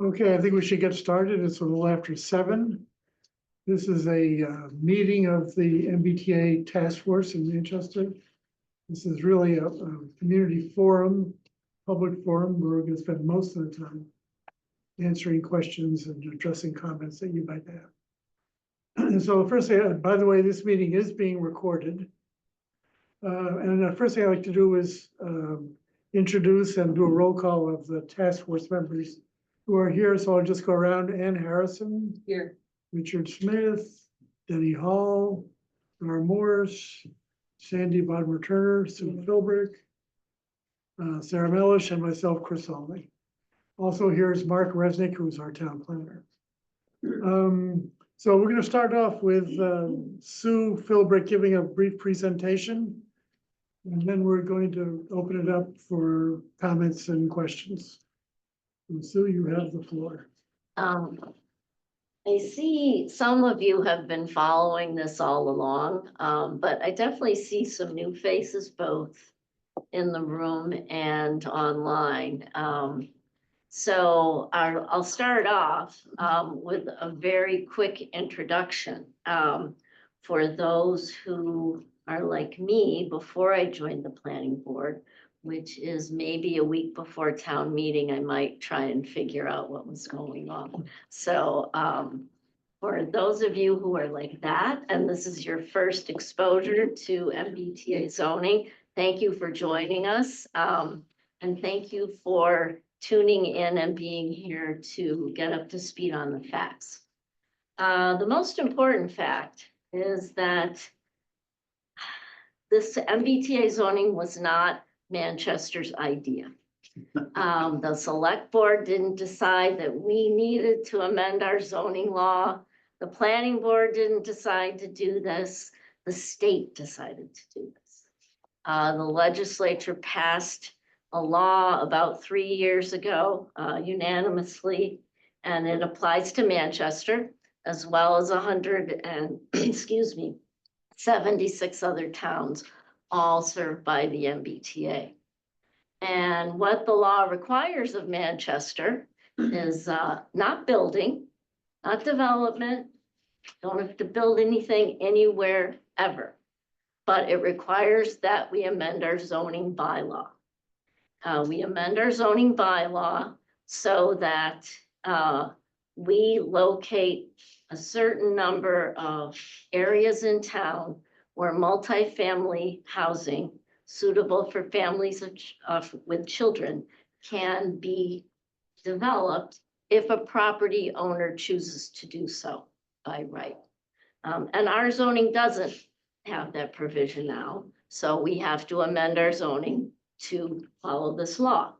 Okay, I think we should get started. It's a little after 7. This is a meeting of the MBTA task force in Manchester. This is really a community forum, public forum, where we're going to spend most of the time answering questions and addressing comments that you might have. And so the first thing, by the way, this meeting is being recorded. And the first thing I'd like to do is introduce and do a roll call of the task force members who are here. So I'll just go around. Ann Harrison. Here. Richard Smith, Denny Hall, Laura Morris, Sandy Bodmer Turner, Sue Philbrick, Sarah Mellish, and myself, Chris Olney. Also here is Mark Resnick, who is our town planner. So we're going to start off with Sue Philbrick giving a brief presentation, and then we're going to open it up for comments and questions. And Sue, you have the floor. I see some of you have been following this all along, but I definitely see some new faces both in the room and online. So I'll start off with a very quick introduction for those who are like me before I joined the planning board, which is maybe a week before town meeting. I might try and figure out what was going on. So for those of you who are like that, and this is your first exposure to MBTA zoning, thank you for joining us. And thank you for tuning in and being here to get up to speed on the facts. The most important fact is that this MBTA zoning was not Manchester's idea. The select board didn't decide that we needed to amend our zoning law. The planning board didn't decide to do this. The state decided to do this. The legislature passed a law about 3 years ago unanimously, and it applies to Manchester as well as 76 other towns, all served by the MBTA. And what the law requires of Manchester is not building, not development, don't have to build anything anywhere ever, but it requires that we amend our zoning bylaw. We amend our zoning bylaw so that we locate a certain number of areas in town where multifamily housing suitable for families with children can be developed if a property owner chooses to do so by right. And our zoning doesn't have that provision now, so we have to amend our zoning to follow this law.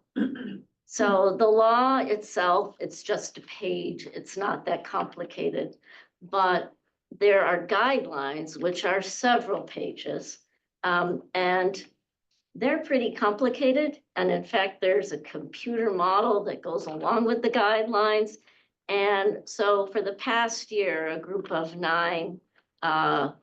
So the law itself, it's just a page, it's not that complicated, but there are guidelines, which are several pages, and they're pretty complicated. And in fact, there's a computer model that goes along with the guidelines. And so for the past year, a group of 9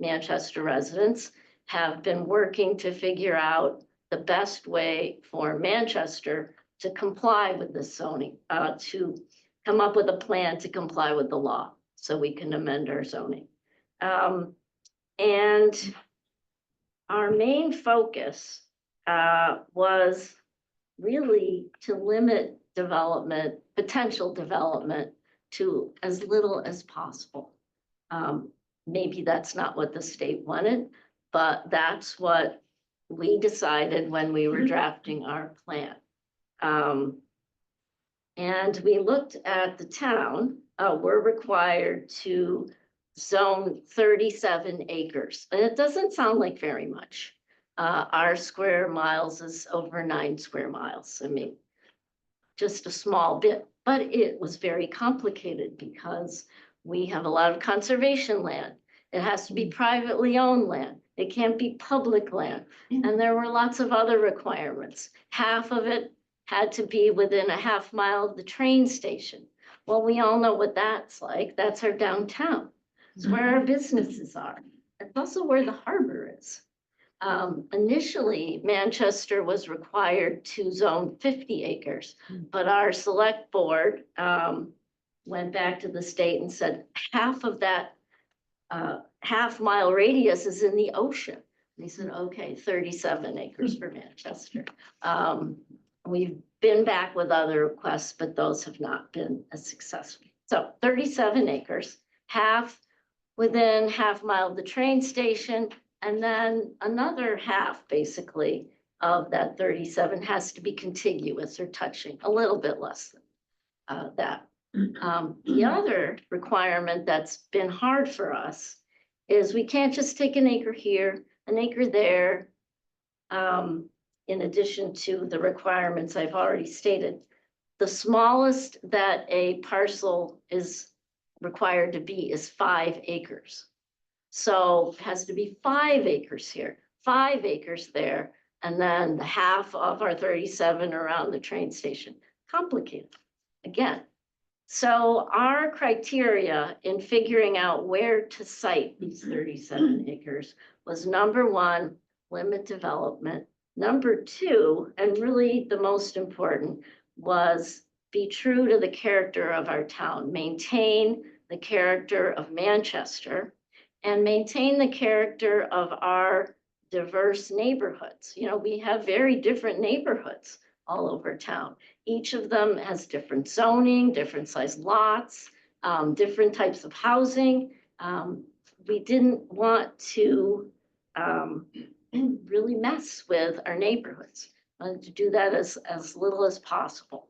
Manchester residents have been working to figure out the best way for Manchester to comply with the zoning, to come up with a plan to comply with the law so we can amend our zoning. And our main focus was really to limit development, potential development, to as little as possible. Maybe that's not what the state wanted, but that's what we decided when we were drafting our plan. And we looked at the town. We're required to zone 37 acres. And it doesn't sound like very much. Our square miles is over 9 square miles. I mean, just a small bit, but it was very complicated because we have a lot of conservation land. It has to be privately owned land. It can't be public land. And there were lots of other requirements. Half of it had to be within a half mile of the train station. Well, we all know what that's like. That's our downtown. It's where our businesses are. It's also where the harbor is. Initially, Manchester was required to zone 50 acres, but our select board went back to the state and said half of that half-mile radius is in the ocean. They said, okay, 37 acres for Manchester. We've been back with other requests, but those have not been as successful. So 37 acres, half within half mile of the train station, and then another half basically of that 37 has to be contiguous or touching, a little bit less than that. The other requirement that's been hard for us is we can't just take an acre here, an acre there. In addition to the requirements I've already stated, the smallest that a parcel is required to be is 5 acres. So it has to be 5 acres here, 5 acres there, and then the half of our 37 around the train station. Complicated, again. So our criteria in figuring out where to site these 37 acres was number 1, limit development. Number 2, and really the most important, was be true to the character of our town, maintain the character of Manchester, and maintain the character of our diverse neighborhoods. You know, we have very different neighborhoods all over town. Each of them has different zoning, different size lots, different types of housing. We didn't want to really mess with our neighborhoods. To do that as little as possible.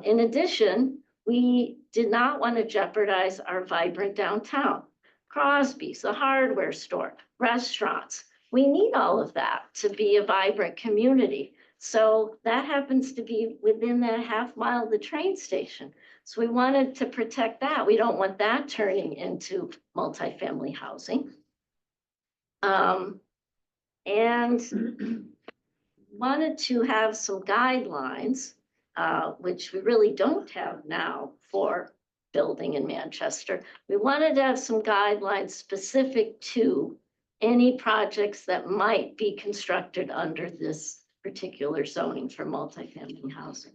In addition, we did not want to jeopardize our vibrant downtown. Crosby's, the hardware store, restaurants. We need all of that to be a vibrant community. So that happens to be within that half mile of the train station. So we wanted to protect that. We don't want that turning into multifamily housing. And wanted to have some guidelines, which we really don't have now for building in Manchester. We wanted to have some guidelines specific to any projects that might be constructed under this particular zoning for multifamily housing.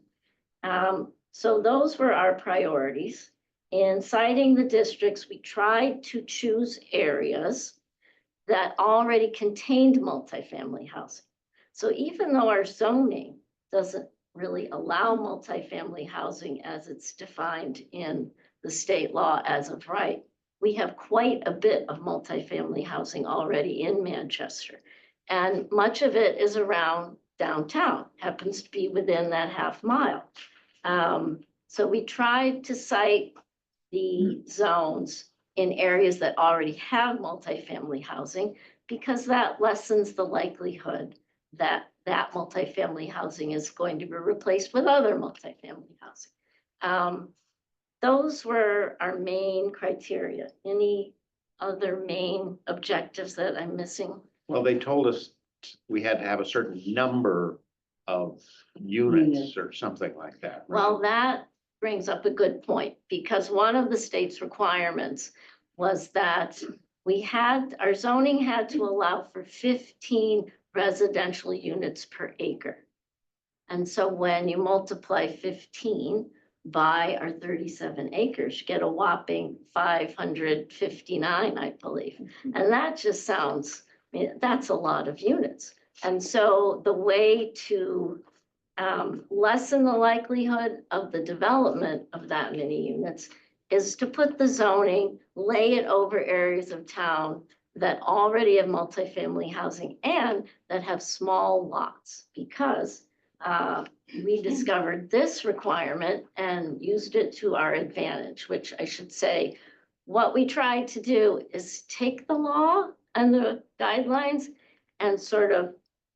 So those were our priorities. In citing the districts, we tried to choose areas that already contained multifamily housing. So even though our zoning doesn't really allow multifamily housing as it's defined in the state law as of right, we have quite a bit of multifamily housing already in Manchester. And much of it is around downtown, happens to be within that half mile. So we tried to cite the zones in areas that already have multifamily housing, because that lessens the likelihood that that multifamily housing is going to be replaced with other multifamily housing. Those were our main criteria. Any other main objectives that I'm missing? Well, they told us we had to have a certain number of units or something like that. Right? Well, that brings up a good point, because one of the state's requirements was that our zoning had to allow for 15 residential units per acre. And so when you multiply 15 by our 37 acres, you get a whopping 559, I believe. And that just sounds, I mean, that's a lot of units. And so the way to lessen the likelihood of the development of that many units is to put the zoning, lay it over areas of town that already have multifamily housing and that have small lots, because we discovered this requirement and used it to our advantage, which I should say, what we tried to do is take the law and the guidelines and sort of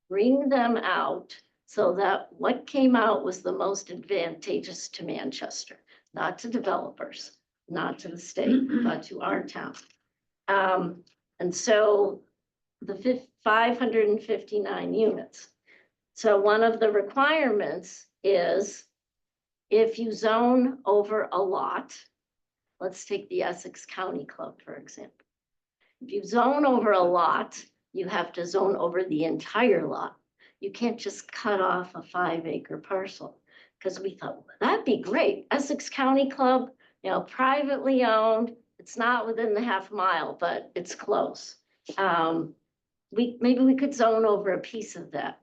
bring them out so that what came out was the most advantageous to Manchester, not to developers, not to the state, but to our town. And so the 559 units. So one of the requirements is if you zone over a lot, let's take the Essex County Club, for example. If you zone over a lot you have to zone over the entire lot. You can't just cut off a 5-acre parcel. Because we thought, well, that'd be great. Essex County Club, privately owned. It's not within the half mile, but it's close. Maybe we could zone over a piece of that.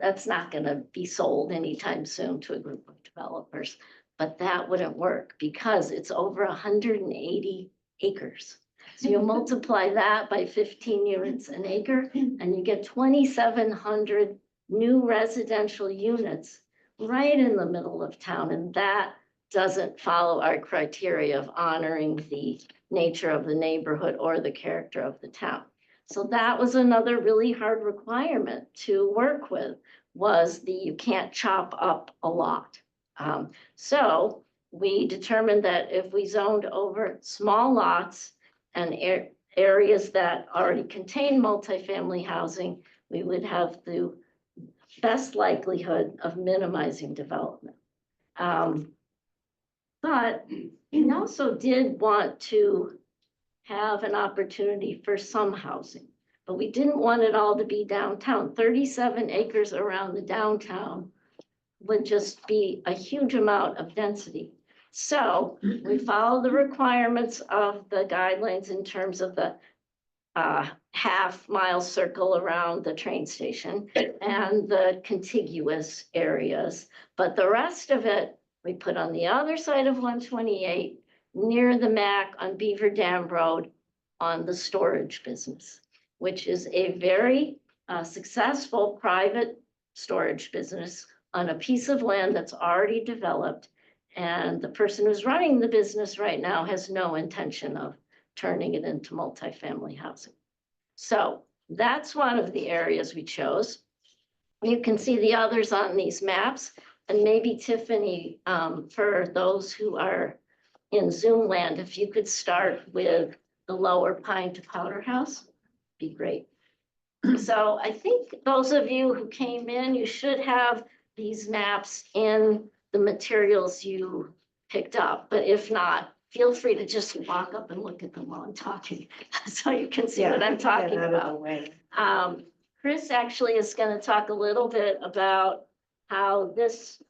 That's not gonna be sold anytime soon to a group of developers. But that wouldn't work because it's over 180 acres. So you multiply that by 15 units an acre and you get 2,700 new residential units right in the middle of town. And that doesn't follow our criteria of honoring the nature of the neighborhood or the character of the town. So that was another really hard requirement to work with, was you can't chop up a lot. So we determined that if we zoned over small lots and areas that already contain multifamily housing, we would have the best likelihood of minimizing development. But we also did want to have an opportunity for some housing, but we didn't want it all to be downtown. 37 acres around the downtown would just be a huge amount of density. So we follow the requirements of the guidelines in terms of the half-mile circle around the train station and the contiguous areas. But the rest of it, we put on the other side of 128, near the MAC on Beaver Dam Road on the storage business, which is a very successful private storage business on a piece of land that's already developed. And the person who's running the business right now has no intention of turning it into multifamily housing. So that's one of the areas we chose. You can see the others on these maps, and maybe Tiffany, for those who are in Zoom land, if you could start with the Lower Pine to Powder House, be great. So I think those of you who came in, you should have these maps in the materials you picked up, but if not, feel free to just walk up and look at them while I'm talking, so you can see what I'm talking about. Chris actually is going to talk a little bit about how this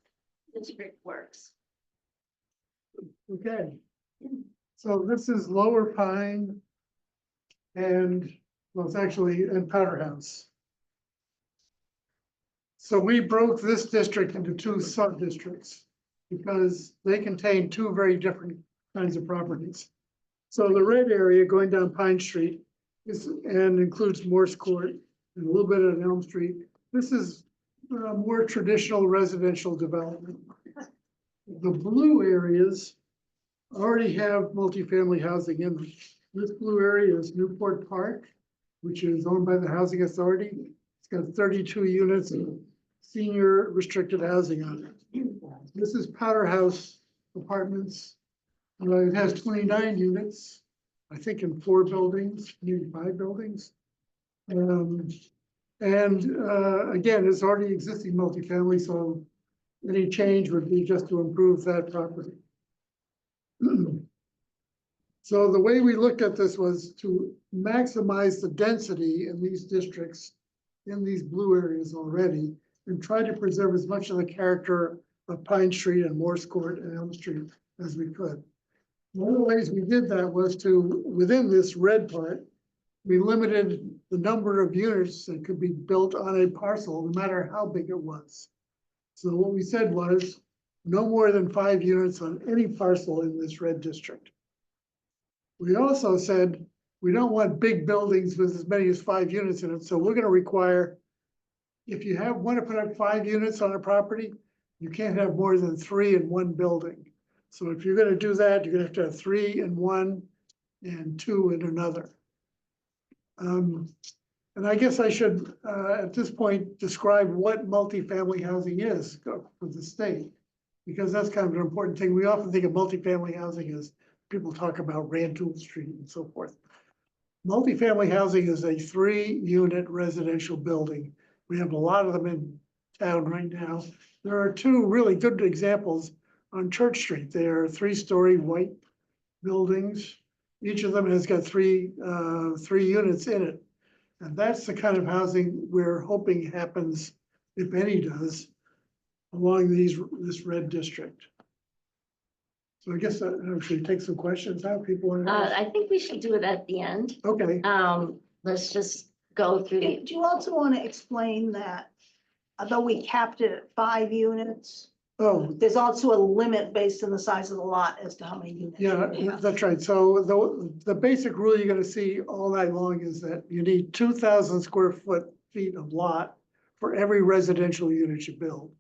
district works. Okay. So this is Lower Pine and, well, it's actually in Powder House. So we broke this district into 2 sub-districts because they contain 2 very different kinds of properties. So the red area going down Pine Street and includes Morse Court and a little bit of Elm Street. This is more traditional residential development. The blue areas already have multifamily housing in them. This blue area is Newport Park, which is owned by the Housing Authority. It's got 32 units of senior restricted housing on it. This is Powder House Apartments. It has 29 units, I think in 4 buildings, maybe 5 buildings. Again, it's already existing multifamily, so any change would be just to improve that property. So the way we looked at this was to maximize the density in these districts, in these blue areas already, and try to preserve as much of the character of Pine Street and Morse Court and Elm Street as we could. One of the ways we did that was to, within this red part, we limited the number of units that could be built on a parcel, no matter how big it was. So what we said was no more than 5 units on any parcel in this red district. We also said we don't want big buildings with as many as 5 units in it. So we're going to require, if you want to put up 5 units on a property, you can't have more than 3 in one building. So if you're going to do that, you're going to have 3 in one and 2 in another. And I guess I should, at this point, describe what multifamily housing is for the state, because that's kind of an important thing. We often think of multifamily housing as people talk about Rantoul Street and so forth. Multifamily housing is a 3-unit residential building. We have a lot of them in town right now. There are 2 really good examples on Church Street. They are 3-story white buildings. Each of them has got 3 units in it. And that's the kind of housing we're hoping happens, if any does, along this red district. So I guess that actually take some questions out, people want to ask. I think we should do it at the end. Okay, Let's just go through Do the, you also want to explain that although we capped it at 5 units, oh, there's also a limit based on the size of the lot as to how many units? you yeah, can have? that's right. So the basic rule you're gonna see all night long is that you need 2,000 square feet of lot for every residential unit you build.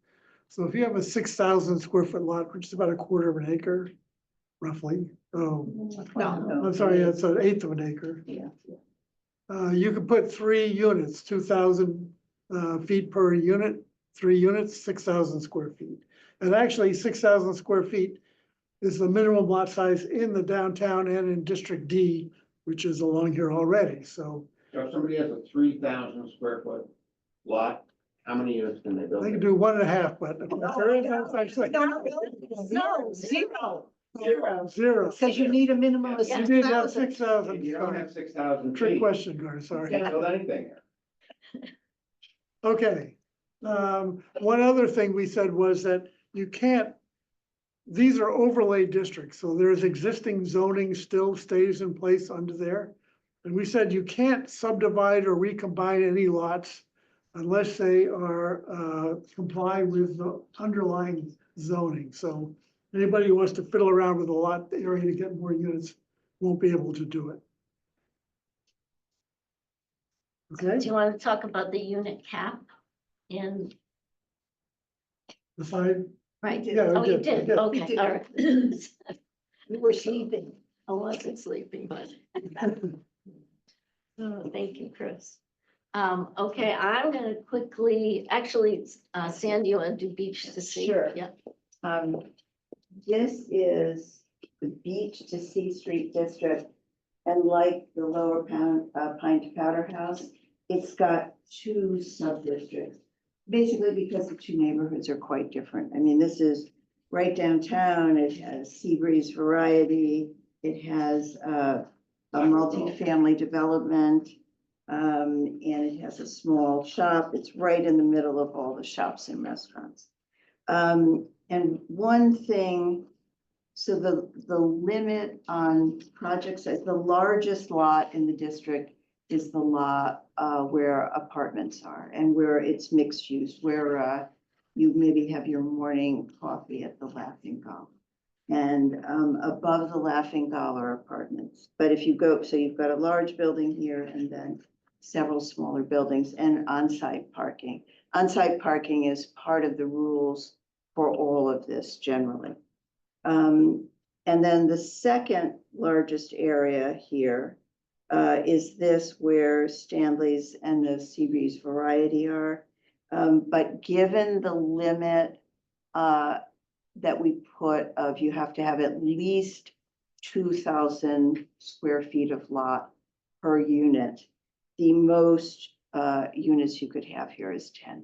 So if you have a 6,000 square foot lot, which is about a quarter of an acre, roughly, oh, No, I'm sorry, that's an eighth of an acre. yeah. You could put 3 units, 2,000 feet per unit, 3 units, 6,000 square feet. And actually, 6,000 square feet is the minimum lot size in the downtown and in District D, which is along here already, so So if somebody has a 3,000 square foot lot, how many units can they build? they can do 1.5, but that's actually No, zero, zero. because you need a minimum of You need to have 6,000. 6,000. You don't have 6,000 Trick feet. question, Gar, You sorry. can't build anything there. Okay. One other thing we said was that you can't, these are overlay districts, so there's existing zoning still stays in place under there. And we said you can't subdivide or recombine any lots unless they are, comply with the underlying zoning. So anybody who wants to fiddle around with a lot area to get more units won't be able to do it. do Okay, you want to talk about the unit cap? And, the 5, right, Yeah, I oh, you did, I did, did. okay, did. all right. You were sleeping. I wasn't sleeping, but. Oh, thank you, Chris. Okay, I'm gonna quickly, actually, Sandy, you wanna do beach to sea? Sure. Yeah, This is the Beach to Sea Street District. And like the Lower Pine to Powder House, it's got 2 sub-districts. Basically because the 2 neighborhoods are quite different. I mean, this is right downtown. It has Seabreeze Variety. It has a multifamily development. And it has a small shop. It's right in the middle of all the shops and restaurants. And one thing, so the limit on project size, the largest lot in the district is the lot where apartments are and where it's mixed use, where you maybe have your morning coffee at the Laughing Gulf. And above the Laughing Gulf are apartments. But if you go, so you've got a large building here and then several smaller buildings and on-site parking. On-site parking is part of the rules for all of this generally. And then the second largest area here is this where Stanley's and the Seabreeze Variety are. But given the limit that we put of you have to have at least 2,000 square feet of lot per unit, the most units you could have here is 10.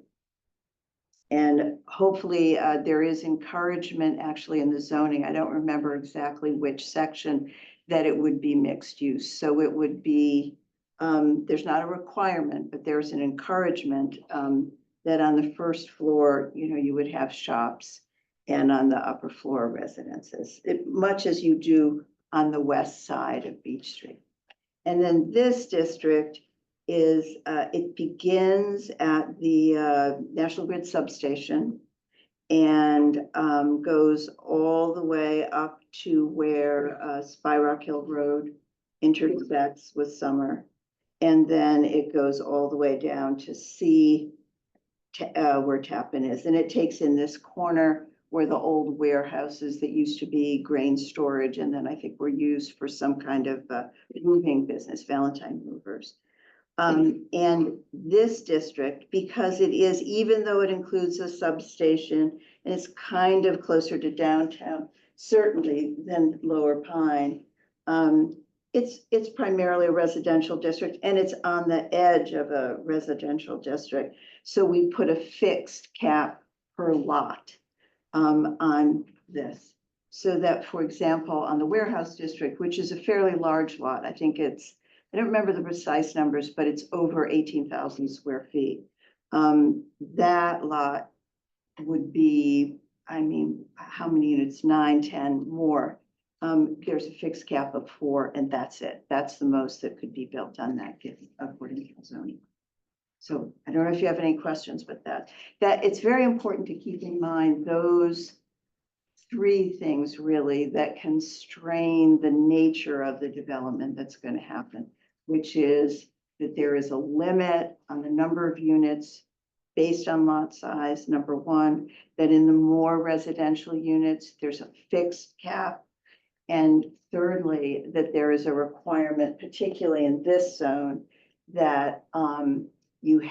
And hopefully there is encouragement actually in the zoning. I don't remember exactly which section that it would be mixed use. So it would be, there's not a requirement, but there's an encouragement that on the first floor, you know, you would have shops and on the upper floor residences, much as you do on the west side of Beach Street. And then this district is, it begins at the National Grid substation and goes all the way up to where Spy Rock Hill Road intersects with Summer. And then it goes all the way down to C where Tappan is. And it takes in this corner where the old warehouses that used to be grain storage and then I think were used for some kind of moving business, Valentine Movers. And this district, because it is, even though it includes a substation and it's kind of closer to downtown, certainly than Lower Pine, it's primarily a residential district and it's on the edge of a residential district. So we put a fixed cap per lot on this. So that, for example, on the warehouse district, which is a fairly large lot, I think it's I don't remember the precise numbers, but it's over 18,000 square feet. That lot would be, I mean, how many units? 9, 10 more. There's a fixed cap of 4 and that's it. That's the most that could be built on that given according to zoning. So I don't know if you have any questions with that. That it's very important to keep in mind those 3 things really that constrain the nature of the development that's going to happen, which is that there is a limit on the number of units based on lot size, number 1, that in the more residential units, there's a fixed cap. And thirdly, that there is a requirement, particularly in this zone, that you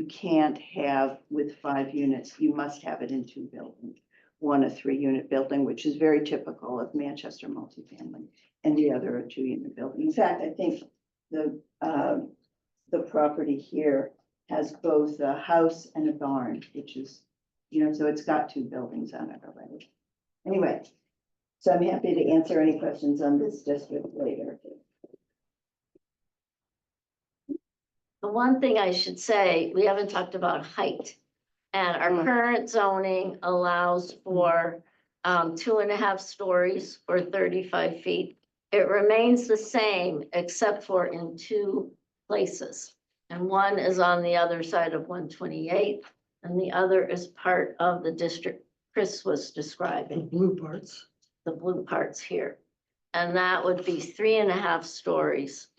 can't have with 5 units, you must have it in 2 buildings. 1 a 3-unit building, which is very typical of Manchester multifamily, and the other a 2-unit building. In fact, I think the property here has both a house and a barn, which is, so it's got 2 buildings on it already. Anyway, so I'm happy to answer any questions on this district later. The one thing I should say, we haven't talked about height. And our current zoning allows for 2.5 stories or 35 feet. It remains the same except for in 2 places. And one is on the other side of 128 and the other is part of the district Chris was The describing, blue parts. the blue parts here. And that would be 3.5 stories,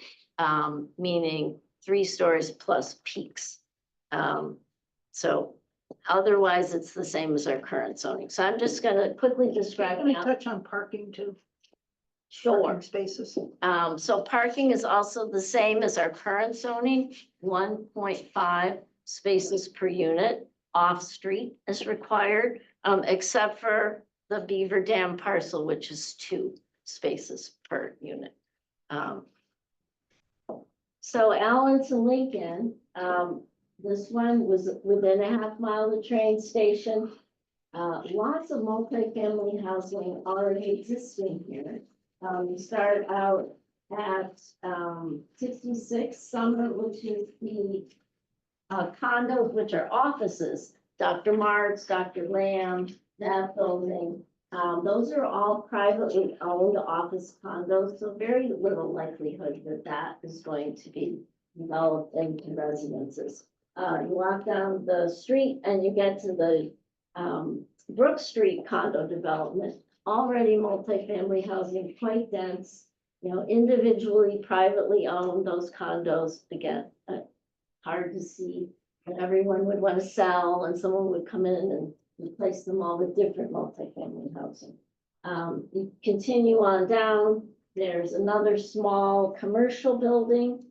meaning 3 stories plus peaks. So otherwise, it's the same as our current zoning. So I'm just gonna quickly describe Can we now. touch on parking too? Sure. Parking spaces. So parking is also the same as our current zoning, 1.5 spaces per unit. Off-street is required, except for the Beaver Dam parcel, which is 2 spaces per unit. So Allen to Lincoln, this one was within a half mile of the train station. Lots of multifamily housing already existing here. We start out at 66 Summit, which is the condos, which are offices. Dr. Mart's, Dr. Lamb, that building. Those are all privately owned office condos, so very little likelihood that that is going to be developed into residences. You walk down the street and you get to the Brook Street condo development, already multifamily housing, quite dense, individually, privately owned, those condos, again, hard to see, and everyone would want to sell and someone would come in and replace them all with different multifamily housing. You continue on down, there's another small commercial building,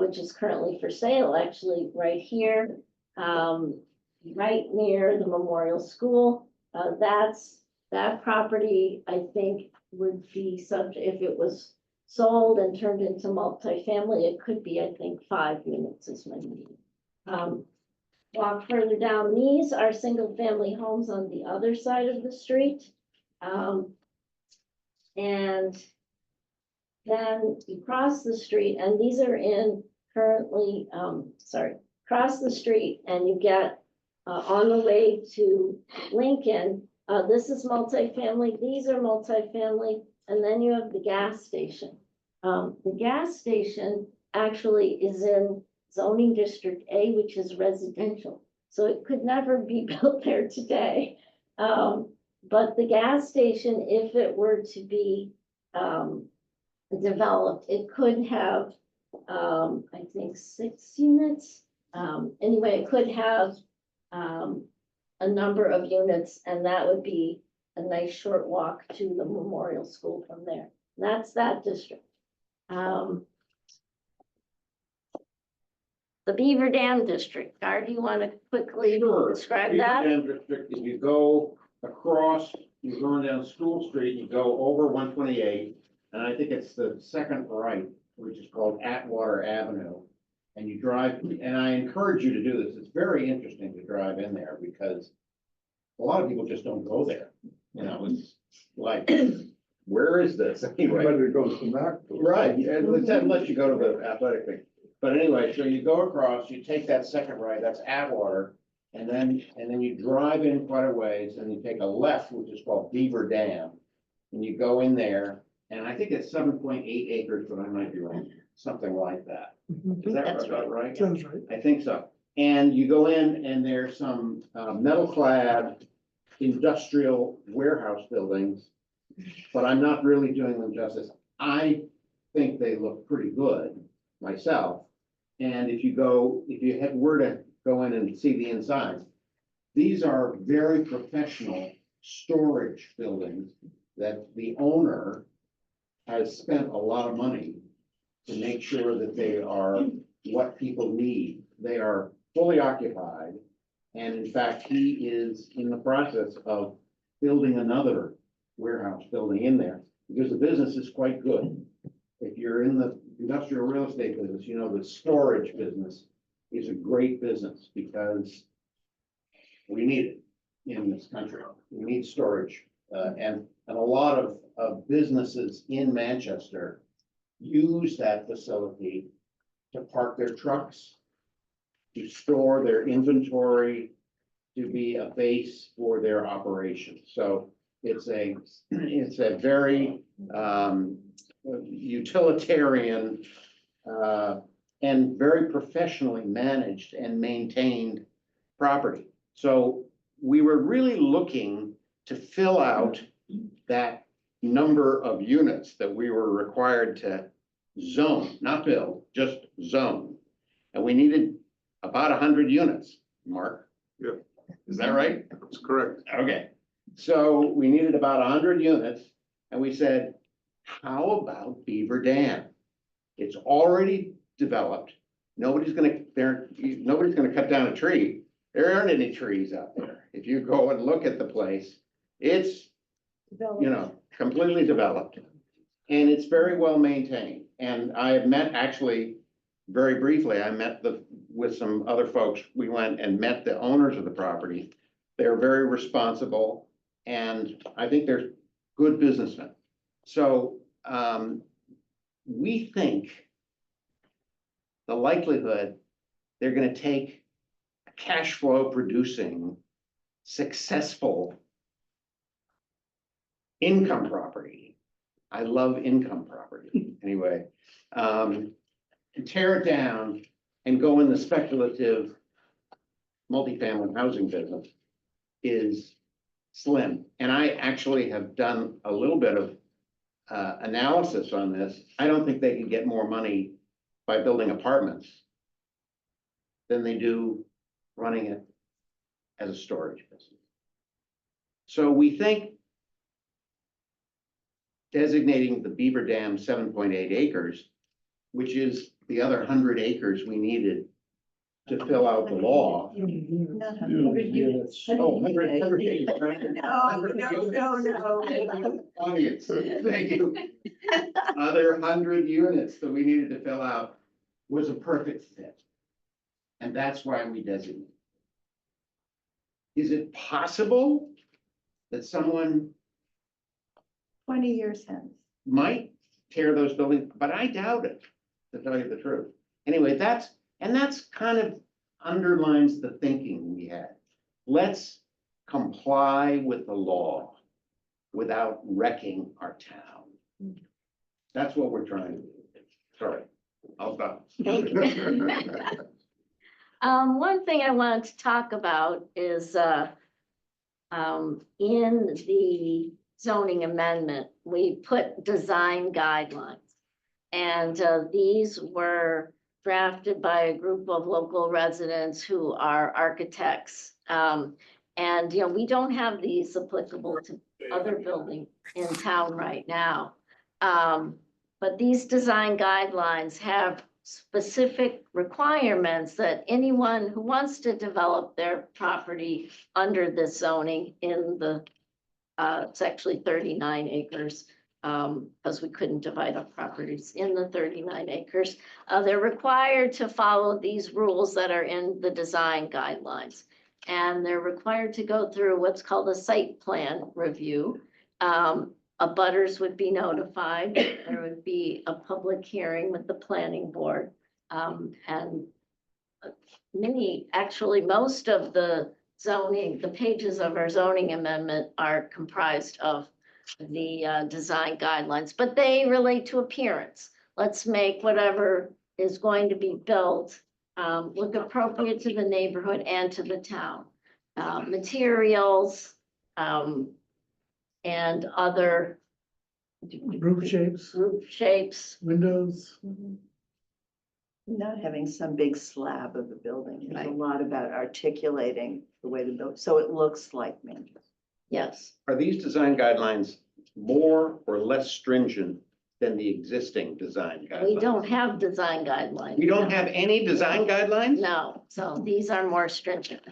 which is currently for sale, actually, right here, right near the Memorial School. That property, I think, would be subject, if it was sold and turned into multifamily, it could be, I think, 5 units is my need. Walk further down, these are single-family homes on the other side of the street. And then you cross the street, and these are in currently, cross the street and you get on the way to Lincoln. This is multifamily, these are multifamily, and then you have the gas station. The gas station actually is in zoning district A, which is residential. So it could never be built there today. But the gas station, if it were to be developed, it could have, I think, 6 units. Anyway, it could have a number of units, and that would be a nice short walk to the Memorial School from there. That's that district. The Beaver Dam District, Gar, do you want to quickly describe Beaver that? Dam District, if you go across, you're going down School Street, you go over 128, and I think it's the second right, which is called Atwater Avenue. And you drive, and I encourage you to do this. It's very interesting to drive in there because a lot of people just don't go there. It's like where is this anyway? Everybody goes to that. Right, and unless you go to the athletic thing. But anyway, so you go across, you take that second right, that's Atwater. And then you drive in quite a ways and you take a left, which is called Beaver Dam. And you go in there, and I think it's 7.8 acres, but I might be wrong, something like that. Is that That's about right? Sounds right. I think so. And you go in and there's some metal clad industrial warehouse buildings. But I'm not really doing them justice. I think they look pretty good myself. And if you were to go in and see the inside, these are very professional storage buildings that the owner has spent a lot of money to make sure that they are what people need. They are fully occupied. And in fact, he is in the process of building another warehouse building in there because the business is quite good. If you're in the industrial real estate business, you know, the storage business is a great business because we need it in this country. We need storage. And a lot of businesses in Manchester use that facility to park their trucks, to store their inventory, to be a base for their operation. So it's a very utilitarian and very professionally managed and maintained property. So we were really looking to fill out that number of units that we were required to zone, not build, just zone. And we needed about 100 units, Mark. Yeah. Is that right? That's correct. Okay, so we needed about 100 units, and we said, how about Beaver Dam? It's already developed. Nobody's gonna cut down a tree. There aren't any trees out there. If you go and look at the place, it's, you know, completely developed. And it's very well maintained. And I have met, actually, very briefly, I met with some other folks. We went and met the owners of the property. They're very responsible, and I think they're good businessmen. So we think the likelihood they're gonna take a cash flow producing, successful income property. I love income property, anyway. And tear it down and go in the speculative multifamily housing business is slim. And I actually have done a little bit of analysis on this. I don't think they can get more money by building apartments than they do running it as a storage business. So we think designating the Beaver Dam 7.8 acres, which is the other 100 acres we needed to fill out the law. Not 100 units. Oh, 100 acres, right? No. Audience, thank you. Other 100 units that we needed to fill out was a perfect fit. And that's why we designated. Is it possible that someone 20 years hence. might tear those buildings, but I doubt it, to tell you the truth. Anyway, that's kind of underlines the thinking we had. Let's comply with the law without wrecking our town. That's what we're trying to do. Sorry, I'll stop. Thank you. One thing I wanted to talk about is, in the zoning amendment, we put design guidelines. And these were drafted by a group of local residents who are architects. And, you know, we don't have these applicable to other buildings in town right now. But these design guidelines have specific requirements that anyone who wants to develop their property under this zoning in the, it's actually 39 acres, because we couldn't divide up properties in the 39 acres. They're required to follow these rules that are in the design guidelines. And they're required to go through what's called a site plan review. abutters would be notified. There would be a public hearing with the planning board. And actually, most of the zoning, the pages of our zoning amendment are comprised of the design guidelines, but they relate to appearance. Let's make whatever is going to be built look appropriate to the neighborhood and to the town. Materials and other Roof shapes, roof shapes. windows. Not having some big slab of the building. There's a Right. lot about articulating the way the building, so it looks like Manchester. Yes, Are these design guidelines more or less stringent than the existing design guidelines? we don't have design guidelines. We don't have any design guidelines? No, so these are more stringent.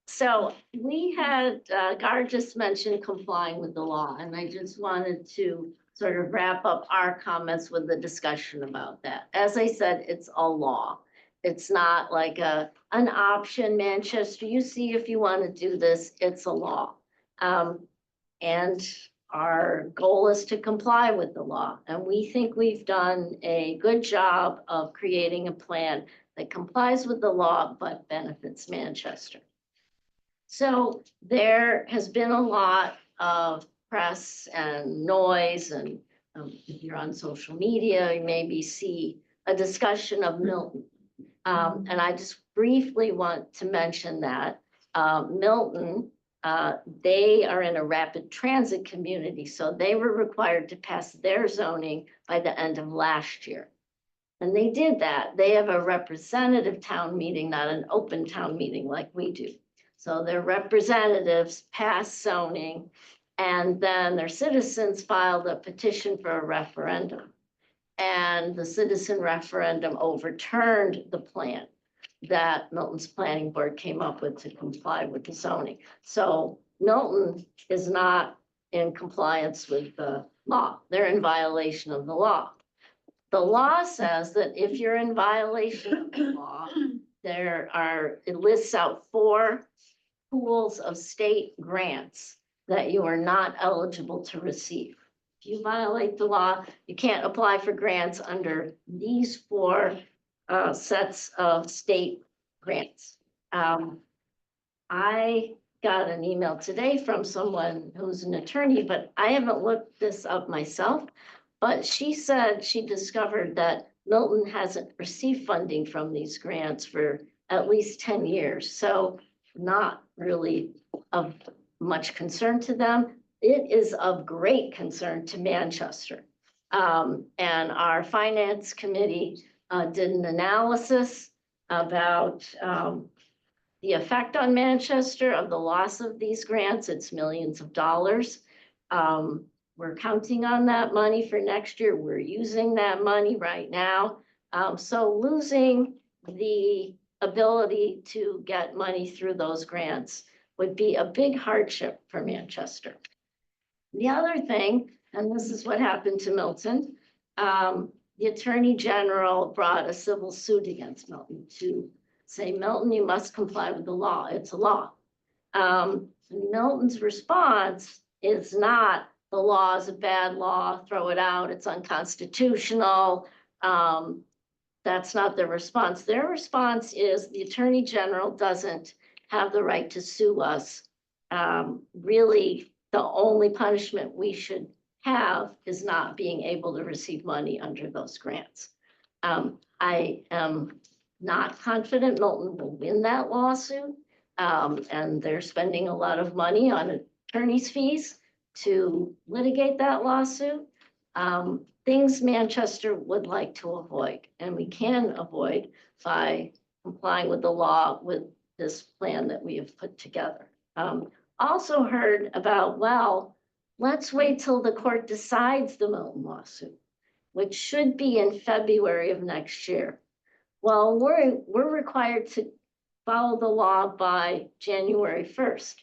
So we had, Gar just mentioned complying with the law, and I just wanted to sort of wrap up our comments with the discussion about that. As I said, it's a law. It's not like an option, Manchester, you see if you want to do this, it's a law. And our goal is to comply with the law, and we think we've done a good job of creating a plan that complies with the law but benefits Manchester. So there has been a lot of press and noise, and if you're on social media, you maybe see a discussion of Milton. And I just briefly want to mention that Milton, they are in a rapid transit community, so they were required to pass their zoning by the end of last year. And they did that. They have a representative town meeting, not an open town meeting like we do. So their representatives passed zoning, and then their citizens filed a petition for a referendum. And the citizen referendum overturned the plan that Milton's planning board came up with to comply with the zoning. So Milton is not in compliance with the law. They're in violation of the law. The law says that if you're in violation of the law, it lists out 4 pools of state grants that you are not eligible to receive. If you violate the law, you can't apply for grants under these 4 sets of state grants. I got an email today from someone who's an attorney, but I haven't looked this up myself. But she said she discovered that Milton hasn't received funding from these grants for at least 10 years. So not really of much concern to them. It is of great concern to Manchester. And our finance committee did an analysis about the effect on Manchester of the loss of these grants. It's millions of dollars. We're counting on that money for next year. We're using that money right now. So losing the ability to get money through those grants would be a big hardship for Manchester. The other thing, and this is what happened to Milton, the Attorney General brought a civil suit against Milton to say, Milton, you must comply with the law. It's a law. Milton's response is not, the law is a bad law, throw it out, it's unconstitutional. That's not their response. Their response is the Attorney General doesn't have the right to sue us. Really, the only punishment we should have is not being able to receive money under those grants. I am not confident Milton will win that lawsuit. And they're spending a lot of money on attorney's fees to litigate that lawsuit. Things Manchester would like to avoid, and we can avoid by complying with the law with this plan that we have put together. Also heard about, well, let's wait till the court decides the Milton lawsuit, which should be in February of next year. Well, we're required to follow the law by January 1st.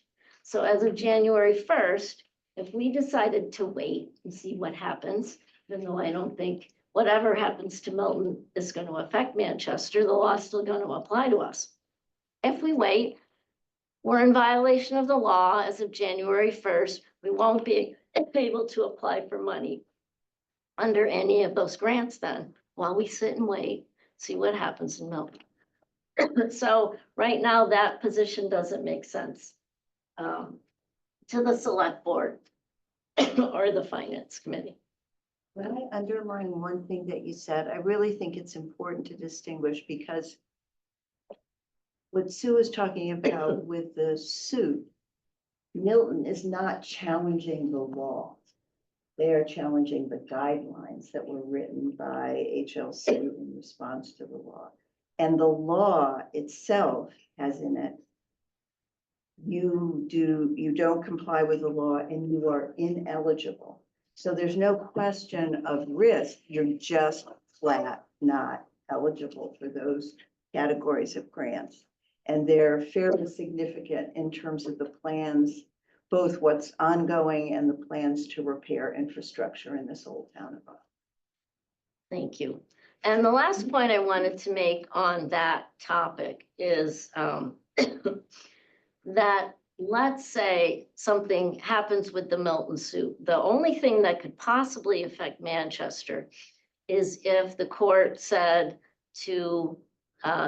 So as of January 1st, if we decided to wait and see what happens, even though I don't think whatever happens to Milton is going to affect Manchester, the law is still going to apply to us. if we wait, we're in violation of the law as of January 1st. We won't be able to apply for money under any of those grants then, while we sit and wait, see what happens in Milton. So right now, that position doesn't make sense to the select board or the finance committee. When I underline one thing that you said, I really think it's important to distinguish because what Sue is talking about with the suit, Milton is not challenging the law. They are challenging the guidelines that were written by HLC in response to the law. And the law itself has in it, you don't comply with the law and you are ineligible. So there's no question of risk. You're just flat not eligible for those categories of grants. And they're fairly significant in terms of the plans, both what's ongoing and the plans to repair infrastructure in this old town of Rockland. Thank you. And the last point I wanted to make on that topic is that let's say something happens with the Milton suit. The only thing that could possibly affect Manchester is if the court said to,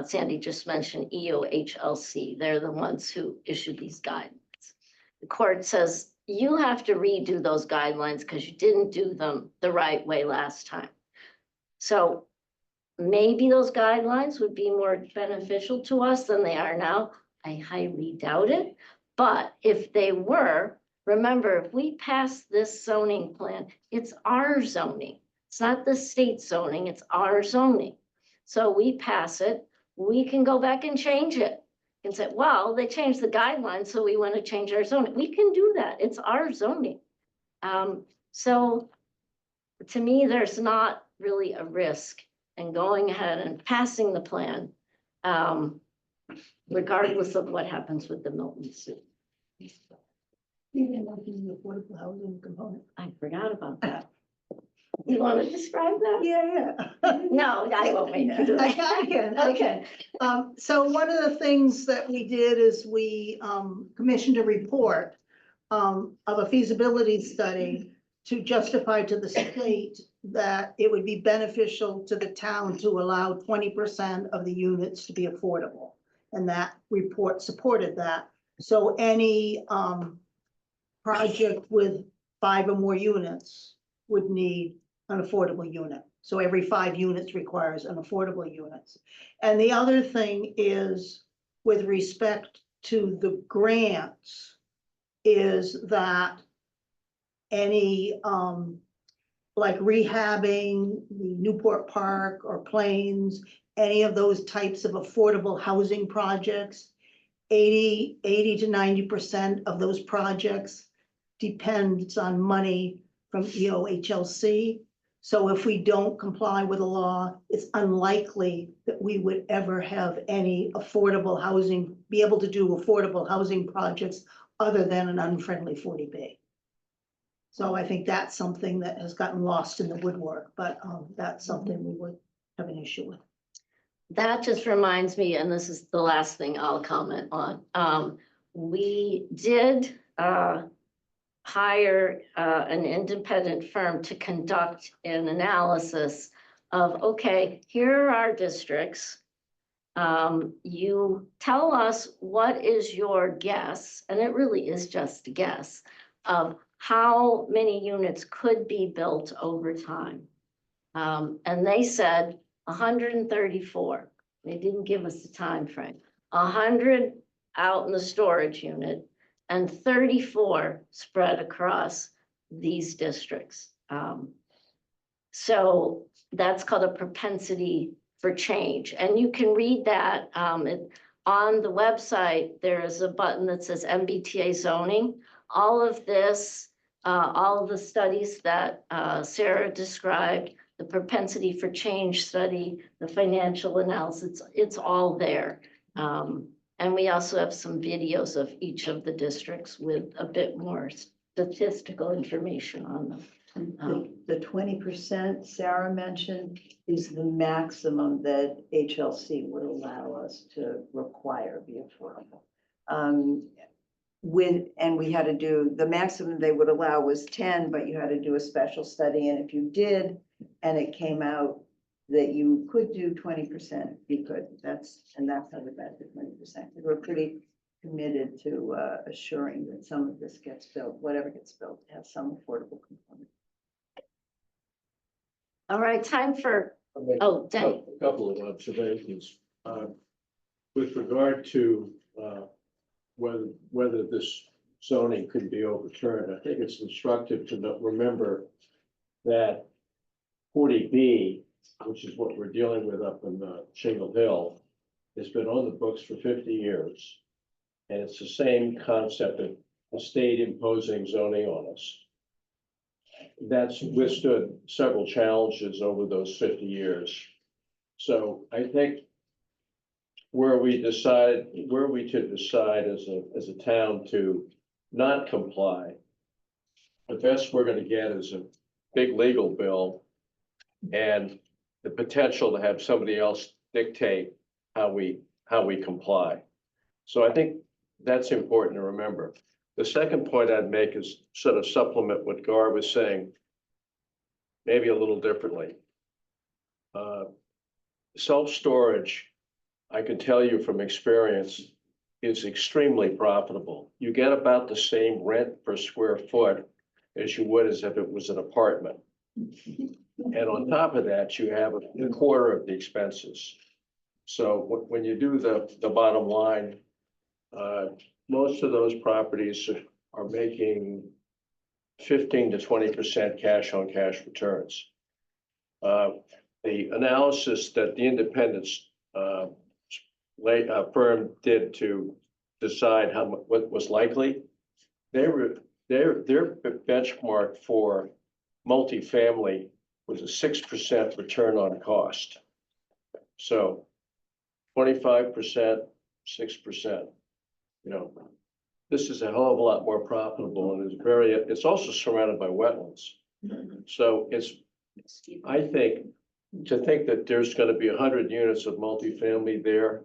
Sandy just mentioned EOHLC, they're the ones who issued these guidelines. The court says, you have to redo those guidelines because you didn't do them the right way last time. So maybe those guidelines would be more beneficial to us than they are now. I highly doubt it. But if they were, remember, if we pass this zoning plan, it's our zoning. It's not the state zoning, it's our zoning. So we pass it, we can go back and change it and say, well, they changed the guidelines, so we want to change our zoning. We can do that. It's our zoning. So to me, there's not really a risk in going ahead and passing the plan, regardless of what happens with the Milton suit. Affordable housing component. I forgot about that. You want to describe that? Yeah. No, I won't make you do I that. can. Okay. So one of the things that we did is we commissioned a report of a feasibility study to justify to the state that it would be beneficial to the town to allow 20% of the units to be affordable. And that report supported that. So any project with 5 or more units would need an affordable unit. So every 5 units requires an affordable unit. And the other thing is with respect to the grants is that any like rehabbing the Newport Park or Plains, any of those types of affordable housing projects, 80 to 90% of those projects depends on money from EOHLC. So if we don't comply with the law, it's unlikely that we would ever have any affordable housing, be able to do affordable housing projects other than an unfriendly 40B. So I think that's something that has gotten lost in the woodwork, but that's something we would have an issue with. That just reminds me, and this is the last thing I'll comment on. We did hire an independent firm to conduct an analysis of, okay, here are our districts. You tell us what is your guess, and it really is just a guess, of how many units could be built over time. And they said 134. They didn't give us the time frame. 100 out in the storage unit and 34 spread across these districts. So that's called a propensity for change. And you can read that on the website. There is a button that says MBTA zoning. All of this, all of the studies that Sarah described, the propensity for change study, the financial analysis, it's all there. And we also have some videos of each of the districts with a bit more statistical information on them. The 20% Sarah mentioned is the maximum that HLC would allow us to require be affordable. And we had to do, the maximum they would allow was 10, but you had to do a special study, and if you did, and it came out that you could do 20%, you could, that's how we got to 20%. We're pretty committed to assuring that some of this gets built, whatever gets built, has some affordable component. All right, time for, I'll make oh, Danny. a couple of observations. With regard to whether this zoning could be overturned, I think it's instructive to remember that 40B, which is what we're dealing with up in Shingle Hill, has been on the books for 50 years. And it's the same concept of the state imposing zoning on us. That's withstood several challenges over those 50 years. So I think were we to decide as a town to not comply, the best we're going to get is a big legal bill and the potential to have somebody else dictate how we comply. So I think that's important to remember. The second point I'd make is sort of supplement what Gar was saying, maybe a little differently. Self-storage, I can tell you from experience, is extremely profitable. You get about the same rent per square foot as you would as if it was an apartment. And on top of that, you have a quarter of the expenses. So when you do the bottom line, most of those properties are making 15 to 20% cash on cash returns. The analysis that the independence firm did to decide what was likely, their benchmark for multifamily was a 6% return on cost. So 25%, 6%. You know, this is a hell of a lot more profitable, and it's also surrounded by wetlands. So I think, to think that there's going to be 100 units of multifamily there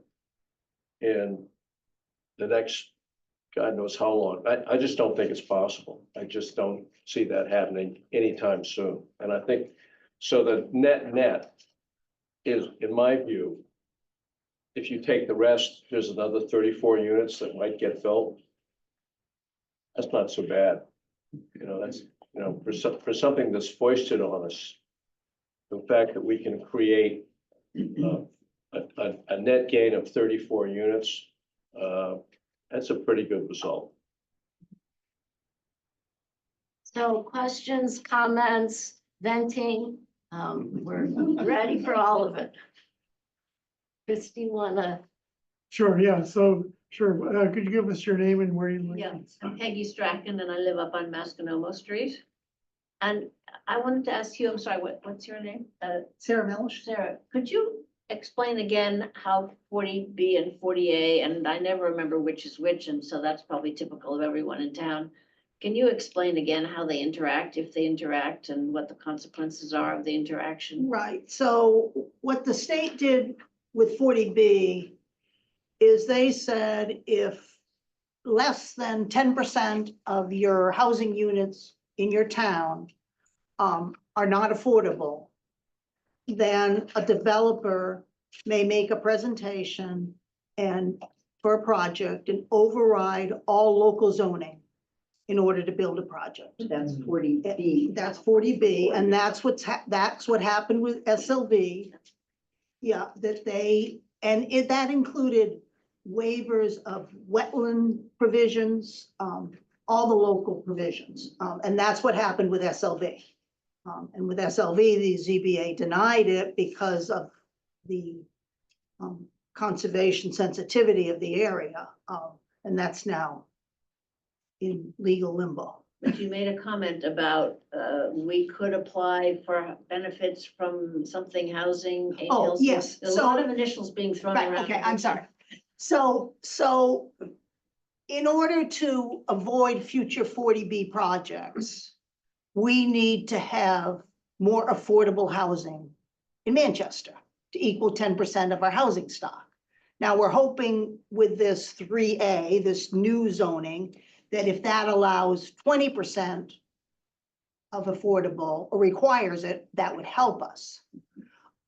in the next, God knows how long. I just don't think it's possible. I just don't see that happening anytime soon. And I think, so the net is, in my view, if you take the rest, there's another 34 units that might get built. That's not so bad. You know, that's, you know, for something that's foisted on us, the fact that we can create a net gain of 34 units, that's a pretty good result. So questions, comments, venting, we're ready for all of it. Christie, wanna? Sure, yeah, so, sure, could you give us your name and where you live? Yeah, I'm Peggy Strachan and I live up on Masconomo Street. And I wanted to ask you, I'm sorry, what's your name? Sarah Mellish? Sarah, could you explain again how 40B and 40A, and I never remember which is which, and so that's probably typical of everyone in town. Can you explain again how they interact, if they interact, and what the consequences are of the interaction? Right, so what the state did with 40B is they said if less than 10% of your housing units in your town are not affordable, then a developer may make a presentation and for a project and override all local zoning in order to build a project. That's 40B. That's 40B, and that's what happened with SLV. Yeah, that that included waivers of wetland provisions, all the local provisions. And that's what happened with SLV. And with SLV, the ZBA denied it because of the conservation sensitivity of the area. And that's now in legal limbo. But you made a comment about, we could apply for benefits from something housing. Oh, yes. There's a lot of initials being thrown Right, around. okay, I'm sorry. So in order to avoid future 40B projects, we need to have more affordable housing in Manchester to equal 10% of our housing stock. Now, we're hoping with this 3A, this new zoning, that if that allows 20% of affordable or requires it, that would help us.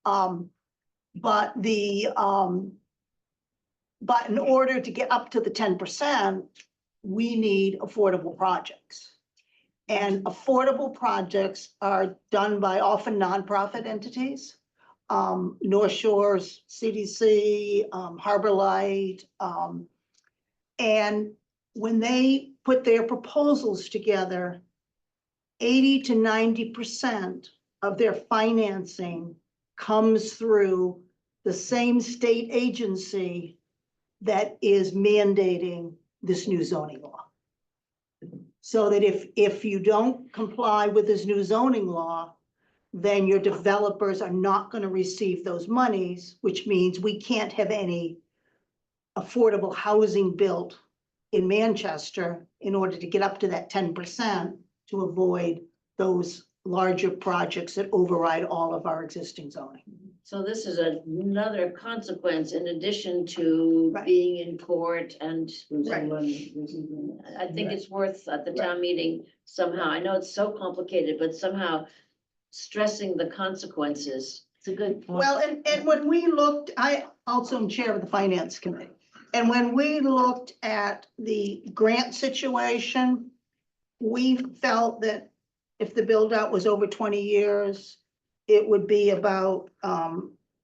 But but in order to get up to the 10%, we need affordable projects. And affordable projects are done by often nonprofit entities. North Shores, CDC, Harbor Light. And when they put their proposals together, 80 to 90% of their financing comes through the same state agency that is mandating this new zoning law. So that if you don't comply with this new zoning law, then your developers are not going to receive those monies, which means we can't have any affordable housing built in Manchester in order to get up to that 10% to avoid those larger projects that override all of our existing zoning. So this is another consequence in addition to Right. being in court and Right. I think it's worth at the town meeting somehow, I know it's so complicated, but somehow stressing the consequences. It's a good point. Well, and when we looked, I also am chair of the finance committee. And when we looked at the grant situation, we felt that if the build out was over 20 years, it would be about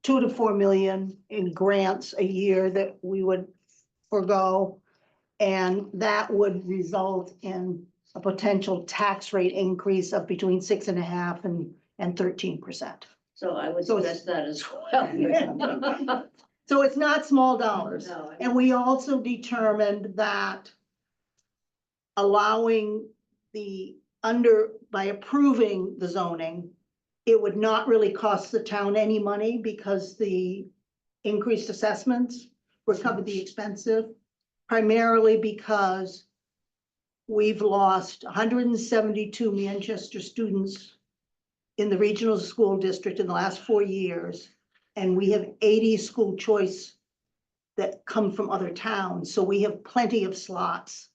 2 to 4 million in grants a year that we would forego. And that would result in a potential tax rate increase of between 6.5% and 13%. So I would So it's- stress that as well. So it's not small dollars. No, And we also determined that allowing by approving the zoning, it would not really cost the town any money because the increased assessments recovered the expensive, primarily because we've lost 172 Manchester students in the regional school district in the last 4 years. And we have 80 school choice that come from other towns. So we have plenty of slots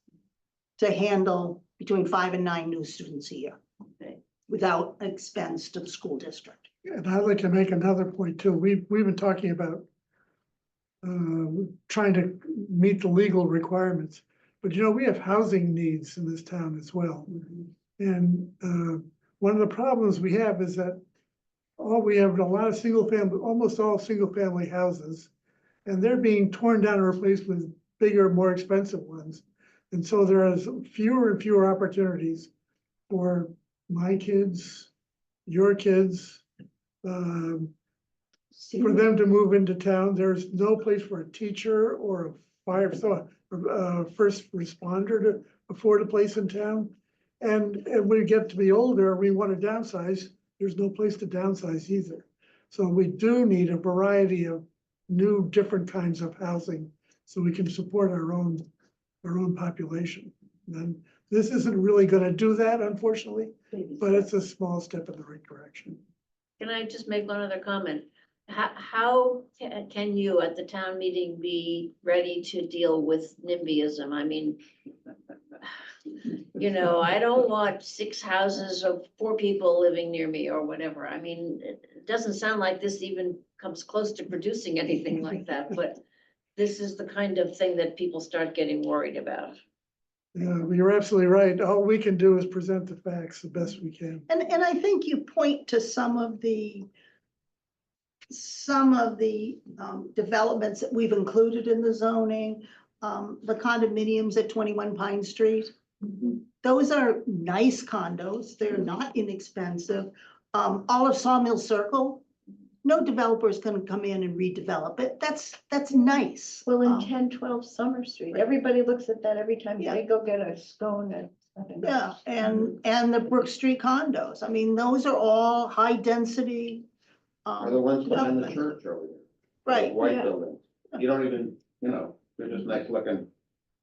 to handle between 5 and 9 new students a year. Okay. Without expense to the school district. And I'd like to make another point too. We've been talking about trying to meet the legal requirements. But you know, we have housing needs in this town as well. And one of the problems we have is that we have a lot of almost all single family houses. And they're being torn down and replaced with bigger, more expensive ones. And so there is fewer and fewer opportunities for my kids, your kids, for them to move into town. There's no place for a teacher or a first responder to afford a place in town. And we get to be older, we want to downsize, there's no place to downsize either. So we do need a variety of new, different kinds of housing so we can support our own population. And this isn't really gonna do that, unfortunately, but it's a small step in the right direction. Can I just make one other comment? How can you at the town meeting be ready to deal with NIMBYism? I mean, you know, I don't want 6 houses of 4 people living near me or whatever. I mean, it doesn't sound like this even comes close to producing anything like that, but this is the kind of thing that people start getting worried about. Yeah, well, you're absolutely right. All we can do is present the facts the best we can. And I think you point to some of the developments that we've included in the zoning, the condominiums at 21 Pine Street. Those are nice condos. They're not inexpensive. Olive Sawmill Circle, no developer is going to come in and redevelop it. That's nice. Well, in 10-12 Summer Street, everybody looks at that every time Yeah. they go get a scone and. Yeah, and the Brook Street condos. I mean, those are all high density. Are the ones behind the developments. church over there. Right, White yeah. buildings. You don't even, they're just nice looking,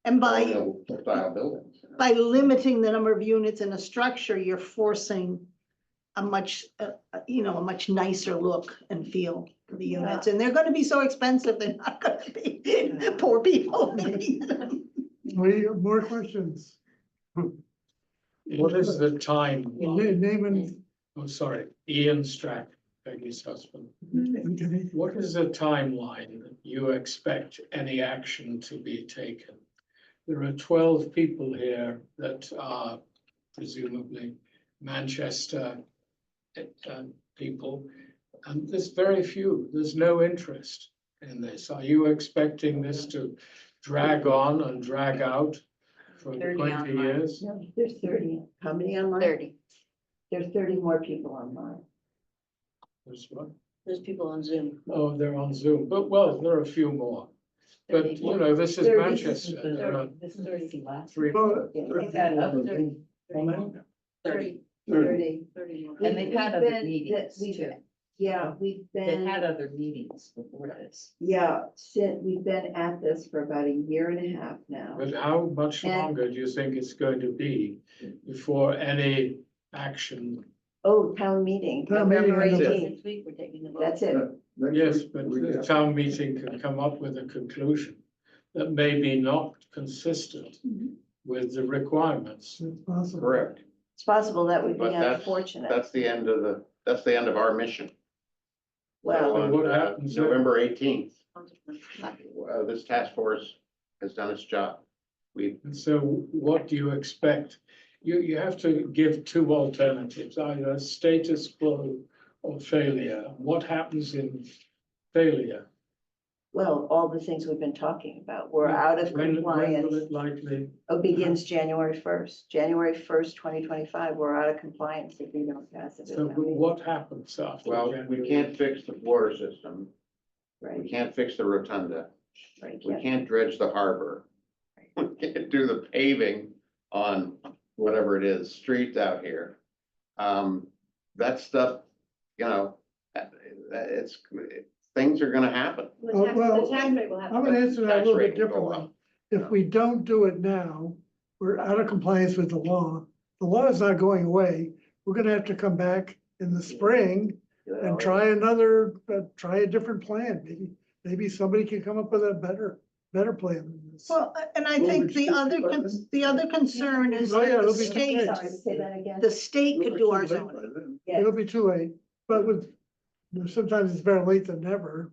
and by style buildings. by limiting the number of units in a structure, you're forcing a much, you know, a much nicer look and feel for the units. And they're gonna be so expensive, they're not gonna be poor people. More questions? What is the time? Name and, Oh, sorry, Ian Strack, Peggy's husband. okay. What is the timeline that you expect any action to be taken? There are 12 people here that are presumably Manchester people, and there's very few, there's no interest in this. Are you expecting this to drag on and drag out for 30 20 online. years? No, there's 30. How many online? 30. There's 30 more people online. There's what? There's people on Zoom. Oh, they're on Zoom, but well, there are a few more. But 30. you know, this is 30. Manchester. There are This is 30 last. three. Well, They've had other, 30. How many? 30. 30. 30 more. And they've had other meetings, too. Yeah, we've They've had been, other meetings before this. yeah, we've been at this for about a year and a half now. But how much And- longer do you think it's going to be before any action? Oh, town meeting, Town meeting, November I know. 18th. Next week, we're taking the vote. That's it. Yes, but the town meeting can come up with a conclusion that may be not consistent with the requirements. It's possible. Correct. It's possible that would be But that's, unfortunate. that's the end of that's the end of our mission. Well, So on, what happens then? November 18th, this task force has done its job. We, And so what do you expect? You have to give two alternatives, either status quo or failure. What happens in failure? well, all the things we've been talking about, we're out of When will compliance. it likely? It begins January 1st, January 1st, 2025, we're out of compliance if we don't pass it. at So town meeting. what happens after? well, we January? can't fix the water system. We Right, can't fix the rotunda. right, We yeah. can't dredge the harbor. We can't do the paving on whatever it is, streets out here. That stuff, you know, it's, things are gonna happen. Oh, well, tax rate will have. I'm gonna answer that a Tax little rate bit will go differently. up. If we don't do it now, we're out of compliance with the law. The law is not going away. We're gonna have to come back in the spring Do it and all try try a different plan. Maybe somebody can come up with a better plan than this. Well, and I Well, think we the should- other concern is Oh, yeah, that it'll the be state, Sorry, say that again. the state could do our zoning. Yeah. It'll be too late, but sometimes it's better late than never.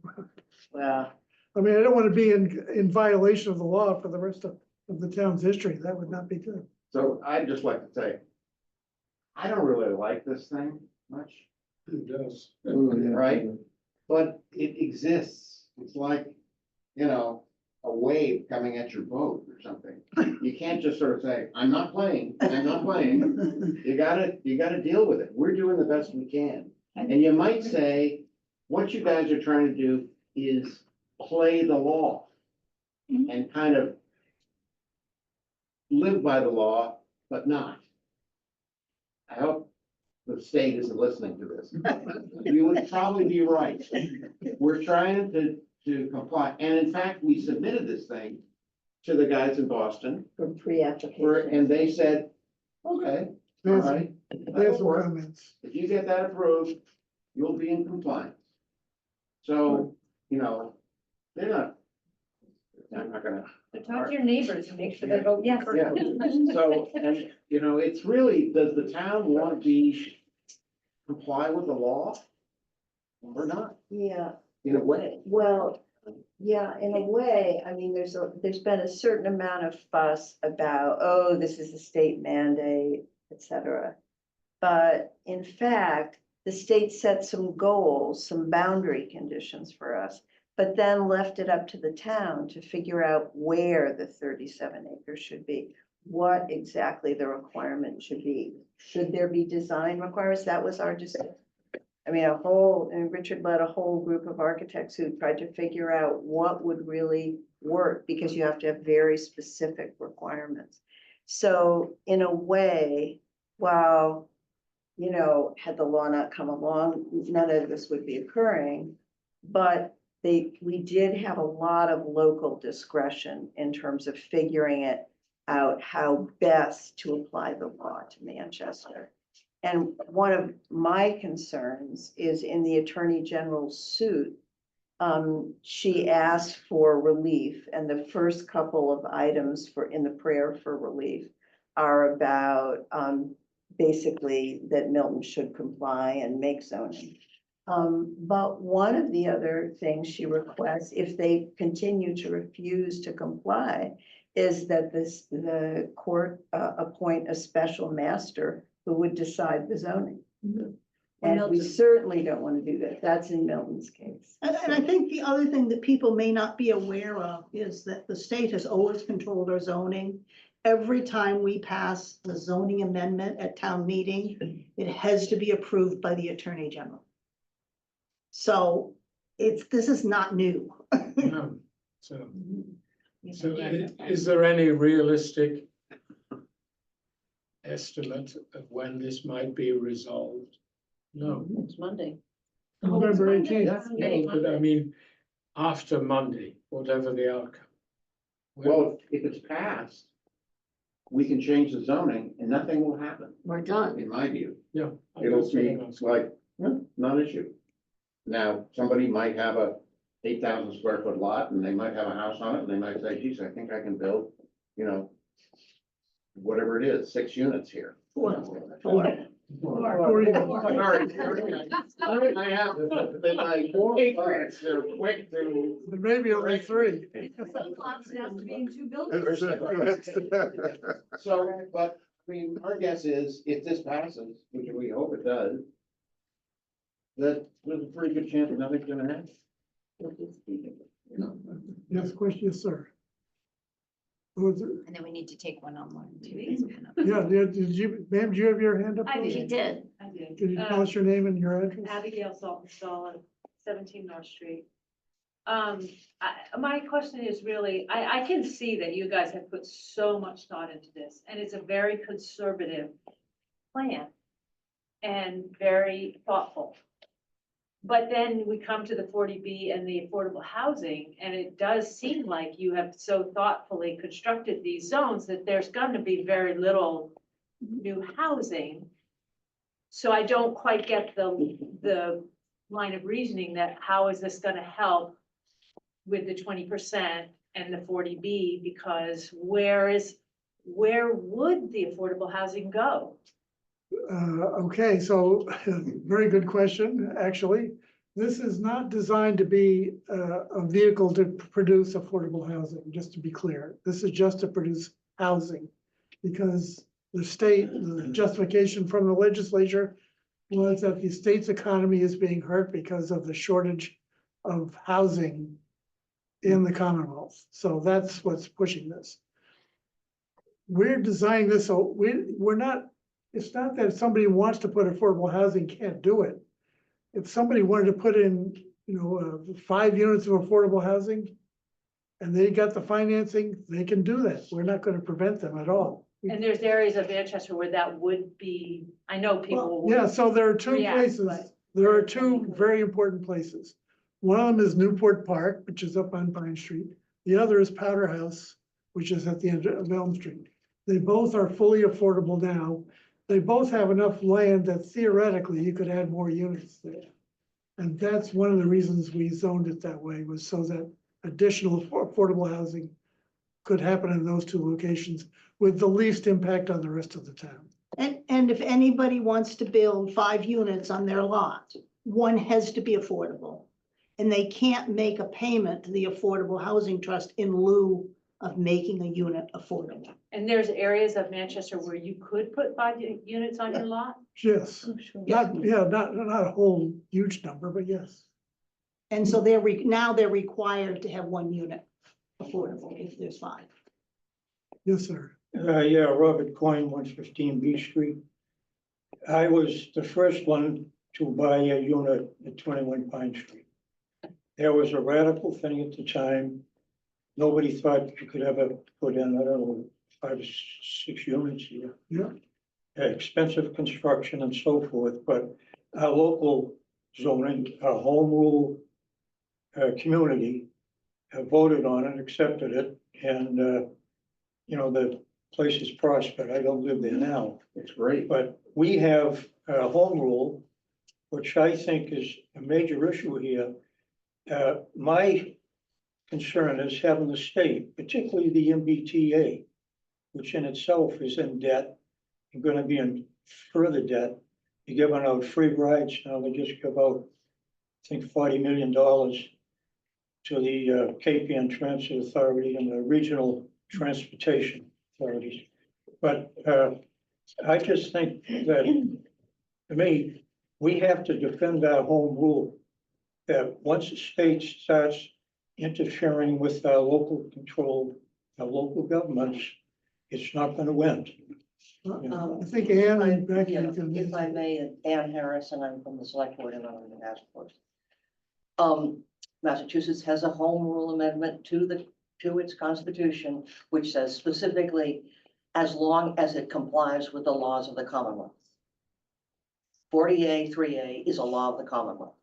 Well, I mean, I don't want to be in violation of the law for the rest of the town's history. That would not be good. So I'd just like to say, I don't really like this thing much, Who does? right? But it exists. It's like, you know, a wave coming at your boat or something. You can't just sort of say, I'm not playing, I'm not playing. You gotta deal with it. We're doing the best we can. And you might say, what you guys are trying to do is play the law and kind of live by the law, but not. I hope the state isn't listening to this. You would probably be right. We're trying to comply, and in fact, we submitted this thing to the guys in Boston, from pre-application. and they said, okay, all right. There's that'll some work. comments. If you get that approved, you'll be in compliance. So, you know, they're not, I'm not gonna. Talk to your neighbors and make sure they vote yes. Yeah, so, and, you know, it's really, does the town want to comply with the law? Or not, Yeah, in a way? well, yeah, in a way, I mean, there's been a certain amount of fuss about, oh, this is a state mandate, et cetera. But in fact, the state set some goals, some boundary conditions for us, but then left it up to the town to figure out where the 37 acres should be, what exactly the requirement should be. Should there be design requirements? That was our decision. I mean, and Richard led a whole group of architects who tried to figure out what would really work, because you have to have very specific requirements. So in a way, while, you know, had the law not come along, none of this would be occurring. But we did have a lot of local discretion in terms of figuring it out how best to apply the law to Manchester. And one of my concerns is in the Attorney General's suit. She asked for relief, and the first couple of items in the prayer for relief are about, basically that Milton should comply and make zoning. But one of the other things she requests, if they continue to refuse to comply, is that the court appoint a special master who would decide the zoning. And we certainly don't want to do that. That's in Milton's case. And I think the other thing that people may not be aware of is that the state has always controlled our zoning. Every time we pass the zoning amendment at town meeting, it has to be approved by the Attorney General. So this is not new. No. So is there any realistic estimate of when this might be resolved? No. It's Monday. November 18th. No, but I mean, after Monday, whatever the outcome. Well, if it's passed, we can change the zoning and nothing will happen, We're done. in my view. Yeah. It'll that's what be I'm asking. like, non-issue. Now, somebody might have a 8,000 square foot lot and they might have a house on it and they might say, geez, I think I can build, whatever it is, 6 units here. Four. Sorry. I have, but my 4 parts, they're quick to. Maybe only 3. So, but, I mean, our guess is if this passes, which we hope it does, that there's a pretty good chance that nothing's gonna happen. Yes, question, yes, sir. Was it- And then we need to take one online too. Yeah, did you, ma'am, do you have your hand up? I She did. I did. Can you tell us your name and your address? Abigail Saltonstall on 17 North Street. My question is really, I can see that you guys have put so much thought into this, and it's a very conservative plan and very thoughtful. But then we come to the 40B and the affordable housing, and it does seem like you have so thoughtfully constructed these zones that there's going to be very little new housing. So I don't quite get the line of reasoning that how is this gonna help with the 20% and the 40B, because where would the affordable housing go? Okay, so very good question, actually. This is not designed to be a vehicle to produce affordable housing, just to be clear. This is just to produce housing. Because the justification from the legislature was that the state's economy is being hurt because of the shortage of housing in the Commonwealth. So that's what's pushing this. We're designing this, so we're not, it's not that somebody who wants to put affordable housing can't do it. If somebody wanted to put in, 5 units of affordable housing and they got the financing, they can do that. We're not going to prevent them at all. And there's areas of Manchester where that would be, I know people. Yeah, so there are 2 React, places. but- There are 2 very important places. One of them is Newport Park, which is up on Pine Street. The other is Powder House, which is at the end of Elm Street. They both are fully affordable now. They both have enough land that theoretically you could add more units there. And that's one of the reasons we zoned it that way, was so that additional affordable housing could happen in those 2 locations with the least impact on the rest of the town. And if anybody wants to build 5 units on their lot, one has to be affordable. And they can't make a payment to the Affordable Housing Trust in lieu of making a unit affordable. And there's areas of Manchester where you could put 5 units on your lot? Yes, not a whole huge number, but yes. And so now they're required to have 1 unit affordable if there's 5. Yes, sir. Yeah, Robert Coyne, 115 B Street. I was the first one to buy a unit at 21 Pine Street. There was a radical thing at the time. Nobody thought you could ever put in, I don't know, 5 or 6 units here. Yeah. Expensive construction and so forth, but our local zoning, our home rule community voted on it, accepted it, and the place is prospered. I don't live there now. It's great. But we have a home rule, which I think is a major issue here. My concern is having the state, particularly the MBTA, which in itself is in debt, and gonna be in further debt. You're giving out free rides now, they just give out, I think, $40 million to the Cape Ann Transit Authority and the regional transportation authorities. But I just think that, to me, we have to defend our home rule. That once the state starts interfering with our local control, our local governments, it's not gonna win. I think Ann and Becky Yeah, can. if I may, Ann Harrison, I'm from the select board and I'm on the task force. Massachusetts has a home rule amendment to its constitution, which says specifically, as long as it complies with the laws of the Commonwealth. 40A, 3A is a law of the Commonwealth.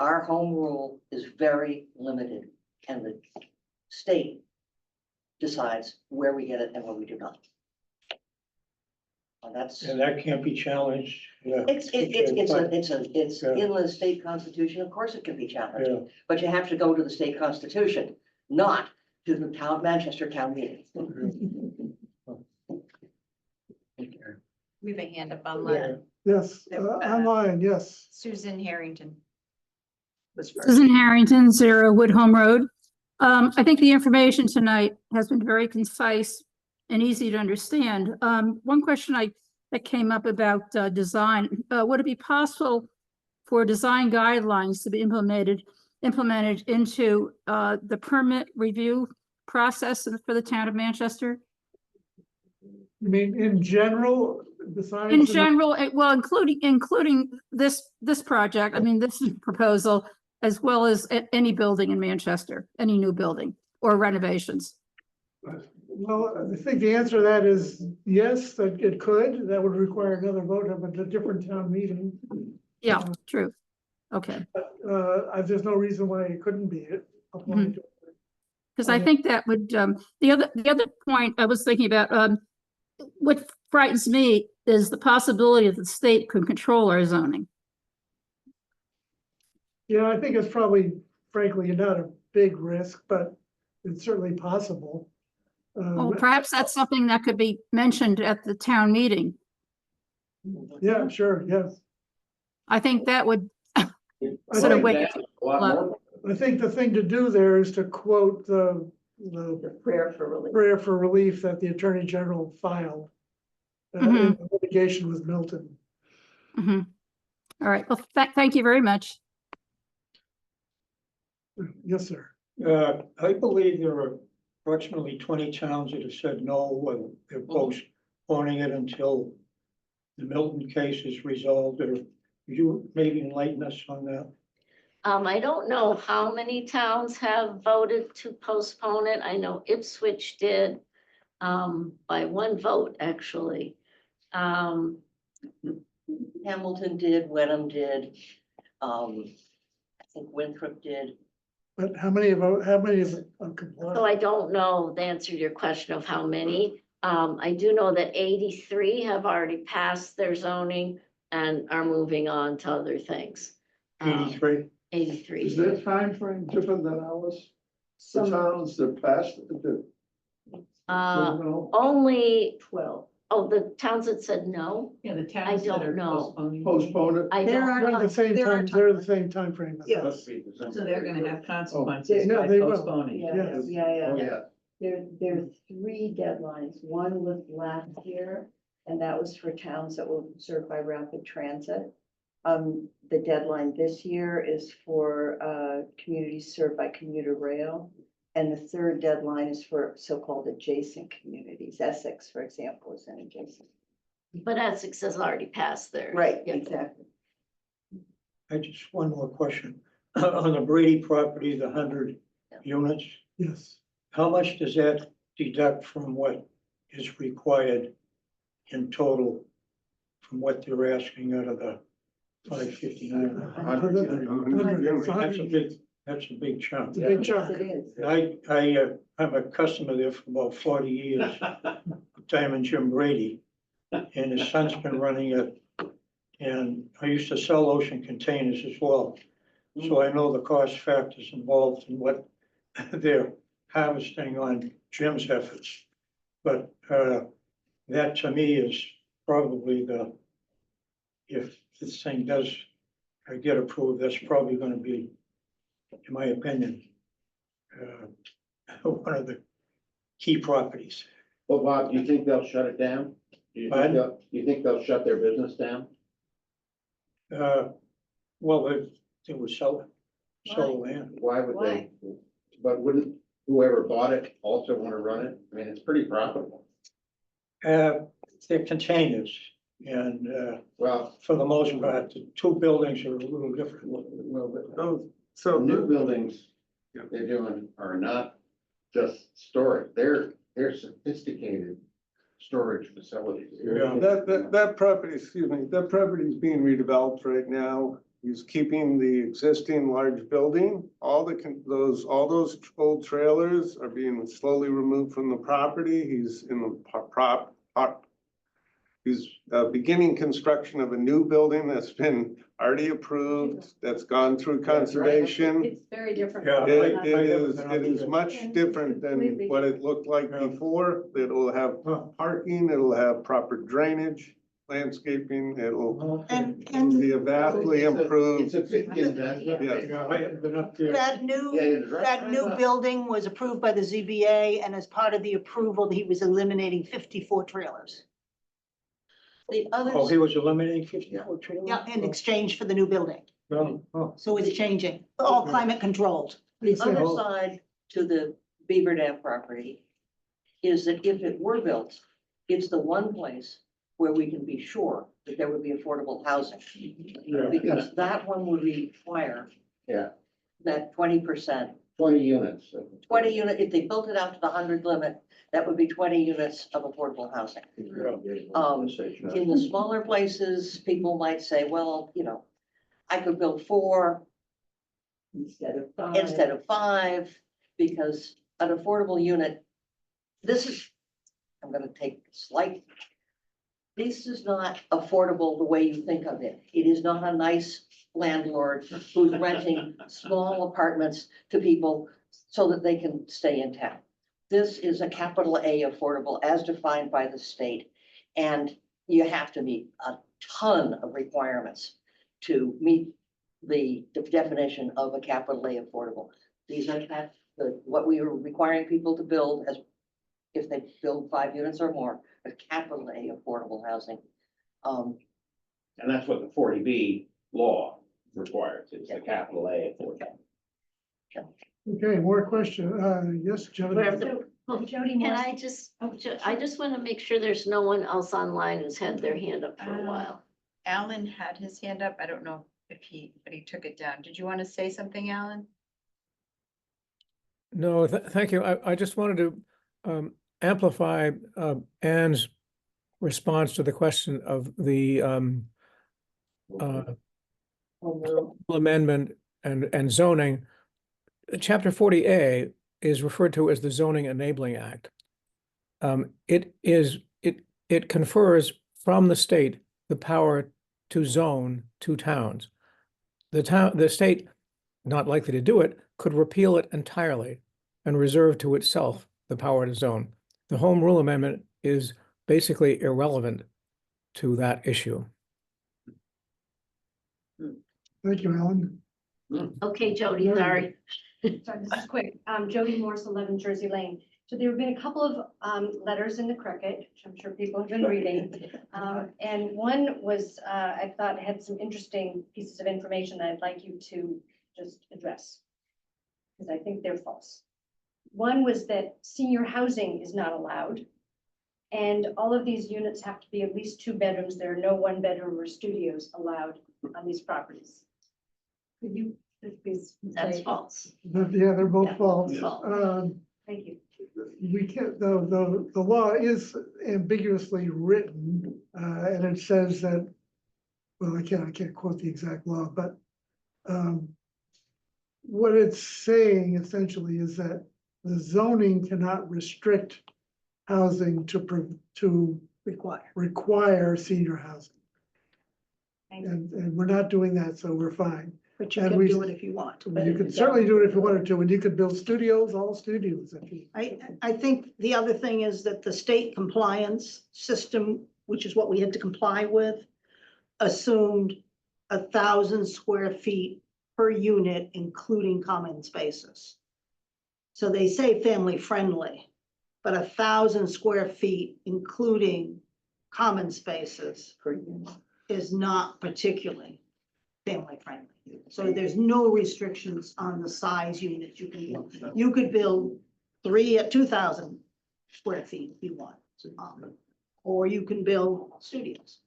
Our home rule is very limited, and the state decides where we get it and where we do not. And that's. And that can't be challenged. Yeah. It's in the state constitution, of course it can be challenged, Yeah. but you have to go to the state constitution, not to the Manchester town meeting. We have a hand up online. Yes, online, yes. Susan Harrington was first. Susan Harrington, 0 Woodhome Road. I think the information tonight has been very concise and easy to understand. One question that came up about design, would it be possible for design guidelines to be implemented into the permit review process for the town of Manchester? You mean in general, besides? In general, well, including this project, I mean, this proposal, as well as any building in Manchester, any new building or renovations. Well, I think the answer to that is yes, that it could. That would require another vote of a different town meeting. Yeah, true. Okay. There's no reason why it couldn't be applied. Because I think that would, the other point I was thinking about, what frightens me is the possibility that the state could control our zoning. Yeah, I think it's probably, frankly, not a big risk, but it's certainly possible. Well, perhaps that's something that could be mentioned at the town meeting. Yeah, sure, yes. I think that would I sort of think, wake A lot more. I think the thing to do there is to quote the Prayer for relief. prayer for relief that the Attorney General filed in litigation with Milton. Mhm. All right. Well, thank you very much. Yes, sir. I believe there are approximately 20 towns that have said no, and they're postponing it until the Milton case is resolved, or you maybe enlighten us on that? I don't know how many towns have voted to postpone it. I know Ipswich did, by one vote, actually. Hamilton did, Wenham did, I think Winthrop did. But how many is So compliant? I don't know the answer to your question of how many. I do know that 83 have already passed their zoning and are moving on to other things. 83? 83. Is their timeframe different than ours? The towns that passed it, Only, 12. oh, the towns that said no, Yeah, the I towns that don't are know. postponing. postpone it. I There don't are They're know. the same There are time, they're the same timeframe. as Yeah. us. Must be December. So they're gonna have consequences Yeah, by they will. postponing. Yeah. Yeah. Yeah, There are 3 deadlines. One was last year, and that was for towns that were served by rapid transit. The deadline this year is for communities served by commuter rail. And the third deadline is for so-called adjacent communities. Essex, for example, is an adjacent. But Essex has already passed theirs. Right, Yeah. exactly. I just, one more question. On the Brady property, the 100 units, Yes. how much does that deduct from what is required in total from what they're asking out of the 559? Hundred. That's a big, That's a big chunk. It's a big Yes, chunk. it is. I'm a customer there for about 40 years. Diamond Jim Brady, and his son's been running it. And I used to sell ocean containers as well. So I know the cost factors involved in what they're harvesting on Jim's efforts. But that to me is probably if this thing does get approved, that's probably gonna be, in my opinion, one of the key properties. Well, Bob, do you think they'll shut it down? Pardon? You think they'll shut their business down? Well, they would sell the land. Why would they? But wouldn't whoever bought it also want to run it? I mean, it's pretty profitable. They're containers, and Well, for the most part, the two buildings are a little different. Oh, the so new buildings they're doing are not just storage. They're sophisticated storage facilities. Yeah. that property, excuse me, that property is being redeveloped right now. He's keeping the existing large building. All those old trailers are being slowly removed from the property. He's in the he's beginning construction of a new building that's been already approved, that's gone through conservation. It's very different. Yeah. It is much different than what it looked like before. It'll have parking, it'll have proper drainage, landscaping, it'll be a vastly improved. It's a big investment. Yeah. I haven't been up there. That new building was approved by the ZBA, and as part of the approval, he was eliminating 54 trailers. The other, Oh, he was eliminating 54 trailers? Yeah, in exchange for the new building. Oh, So it's changing, all climate controlled. the other side to the Beaver Dam property is that if it were built, it's the one place where we can be sure that there would be affordable housing. Yeah. Because that one would require Yeah, that 20%, 20 units. 20 unit, if they built it out to the 100 limit, that would be 20 units of affordable housing. In the smaller places, people might say, well, I could build 4 Instead of 5, because an affordable unit, I'm gonna take this is not affordable the way you think of it. It is not a nice landlord who's renting small apartments to people so that they can stay in town. This is a capital A affordable as defined by the state. And you have to meet a ton of requirements to meet the definition of a capital A affordable. These are what we are requiring people to build as if they build 5 units or more, a capital A affordable housing. And that's what the 40B law requires. It's a capital A affordable. Okay, more question. Yes, Where Jody. Jody Can Morse. I just want to make sure there's no one else online who's had their hand up for a while. Alan had his hand up. I don't know but he took it down. Did you want to say something, Alan? No, thank you. I just wanted to amplify Anne's response to the question of the amendment and zoning. Chapter 40A is referred to as the Zoning Enabling Act. It confers from the state the power to zone 2 towns. The state, not likely to do it, could repeal it entirely and reserve to itself the power to zone. The Home Rule Amendment is basically irrelevant to that issue. Thank you, Alan. Okay, Jody, sorry. Sorry, this is quick. Jody Morse, 11 Jersey Lane. So there have been a couple of letters in the Cricket, which I'm sure people have been reading. And one was, I thought had some interesting pieces of information that I'd like you to just address, because I think they're false. One was that senior housing is not allowed. And all of these units have to be at least 2 bedrooms. There are no 1-bedroom or studios allowed on these properties. Could you please? That's false. Yeah, they're both Yeah, false. false. Thank you. We can't, the law is ambiguously written, and it says that, well, I can't quote the exact law, but what it's saying essentially is that the zoning cannot restrict housing to require senior housing. And we're not doing that, so we're fine. But you And can we- do it if you want. You could certainly do it if you wanted to, and you could build studios, all studios if you. I think the other thing is that the state compliance system, which is what we had to comply with, assumed 1,000 square feet per unit, including common spaces. So they say family friendly, but 1,000 square feet, including common spaces, Per unit. is not particularly family friendly. So there's no restrictions on the size units you can build. You could build 2,000 square feet if you want. Or you can build studios.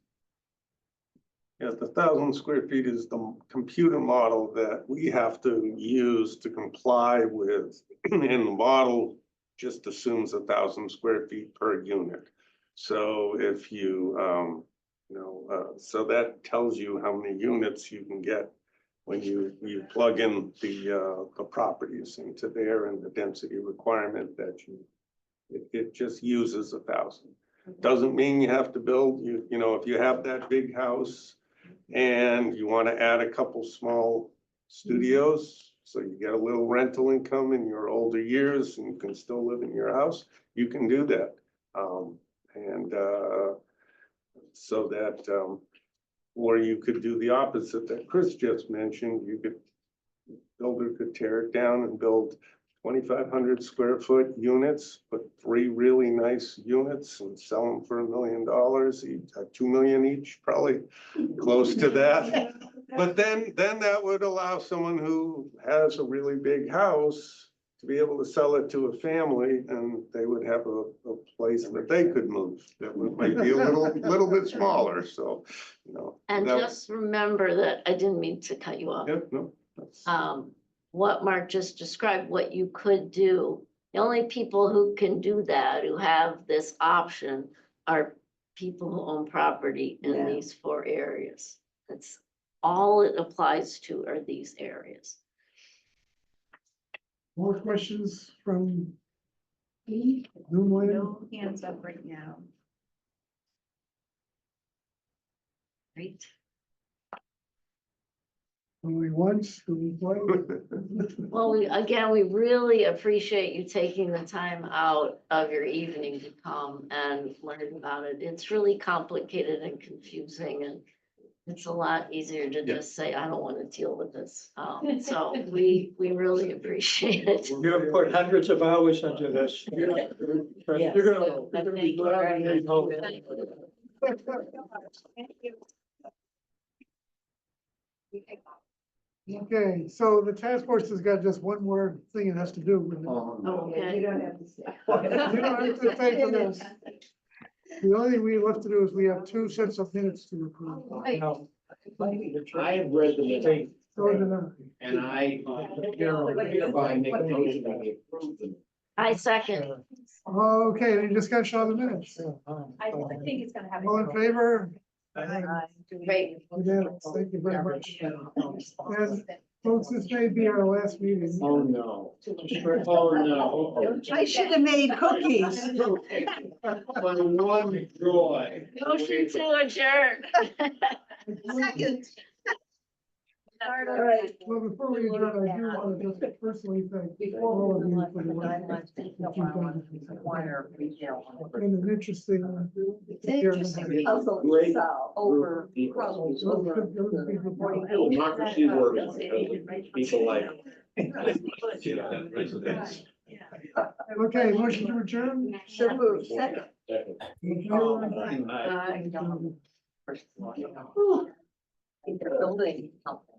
Yeah, the 1,000 square feet is the computer model that we have to use to comply with. And the model just assumes 1,000 square feet per unit. So if you, so that tells you how many units you can get when you plug in the properties into there and the density requirement that it just uses 1,000. Doesn't mean you have to build, if you have that big house and you want to add a couple small studios, so you get a little rental income in your older years and you can still live in your house, you can do that. So that, or you could do the opposite that Chris just mentioned. Builder could tear it down and build 2,500 square foot units, put 3 really nice units and sell them for $1 million each, 2 million each, probably close to that. But then that would allow someone who has a really big house to be able to sell it to a family, and they would have a place that they could move that might be a little bit smaller. So, And that- just remember that, I didn't mean to cut you off. Yep, no. that's- What Mark just described, what you could do. The only people who can do that, who have this option, are people who own property in Yeah. these 4 areas. That's all it applies to, are these areas. More questions from Zoom land? No hands up right now. Right? Only once, going twice? Well, we really appreciate you taking the time out of your evening to come and learn about it. It's really complicated and confusing, and it's a lot easier to just say, I don't want to deal with this. So we really appreciate it. You have put hundreds of hours into this. You're gonna be glad when you know. Okay, so the task force has got just one more thing it has to do with it. Okay. You don't have to say. You don't have to say for this. The only thing we left to do is we have 2 sets of minutes to approve. I have read the minutes So did I. and I, hereby make a motion that we approve them. I second. Okay, any discussion on the minutes? I think it's gonna happen. All in favor? Great. Unanimous. Thank you very much. And folks, this may be our last meeting. Oh, no. Oh, no. I should have made cookies. My one joy. Motion to adjourn. Second. All right. Well, before we adjourn, I do want to just personally thank all of you for the work that you've done. It's been an interesting. Puzzle Great. solve over People. problems over. Democracy works. People like. Okay, motion to adjourn? So moved. Second. Second. They're building something.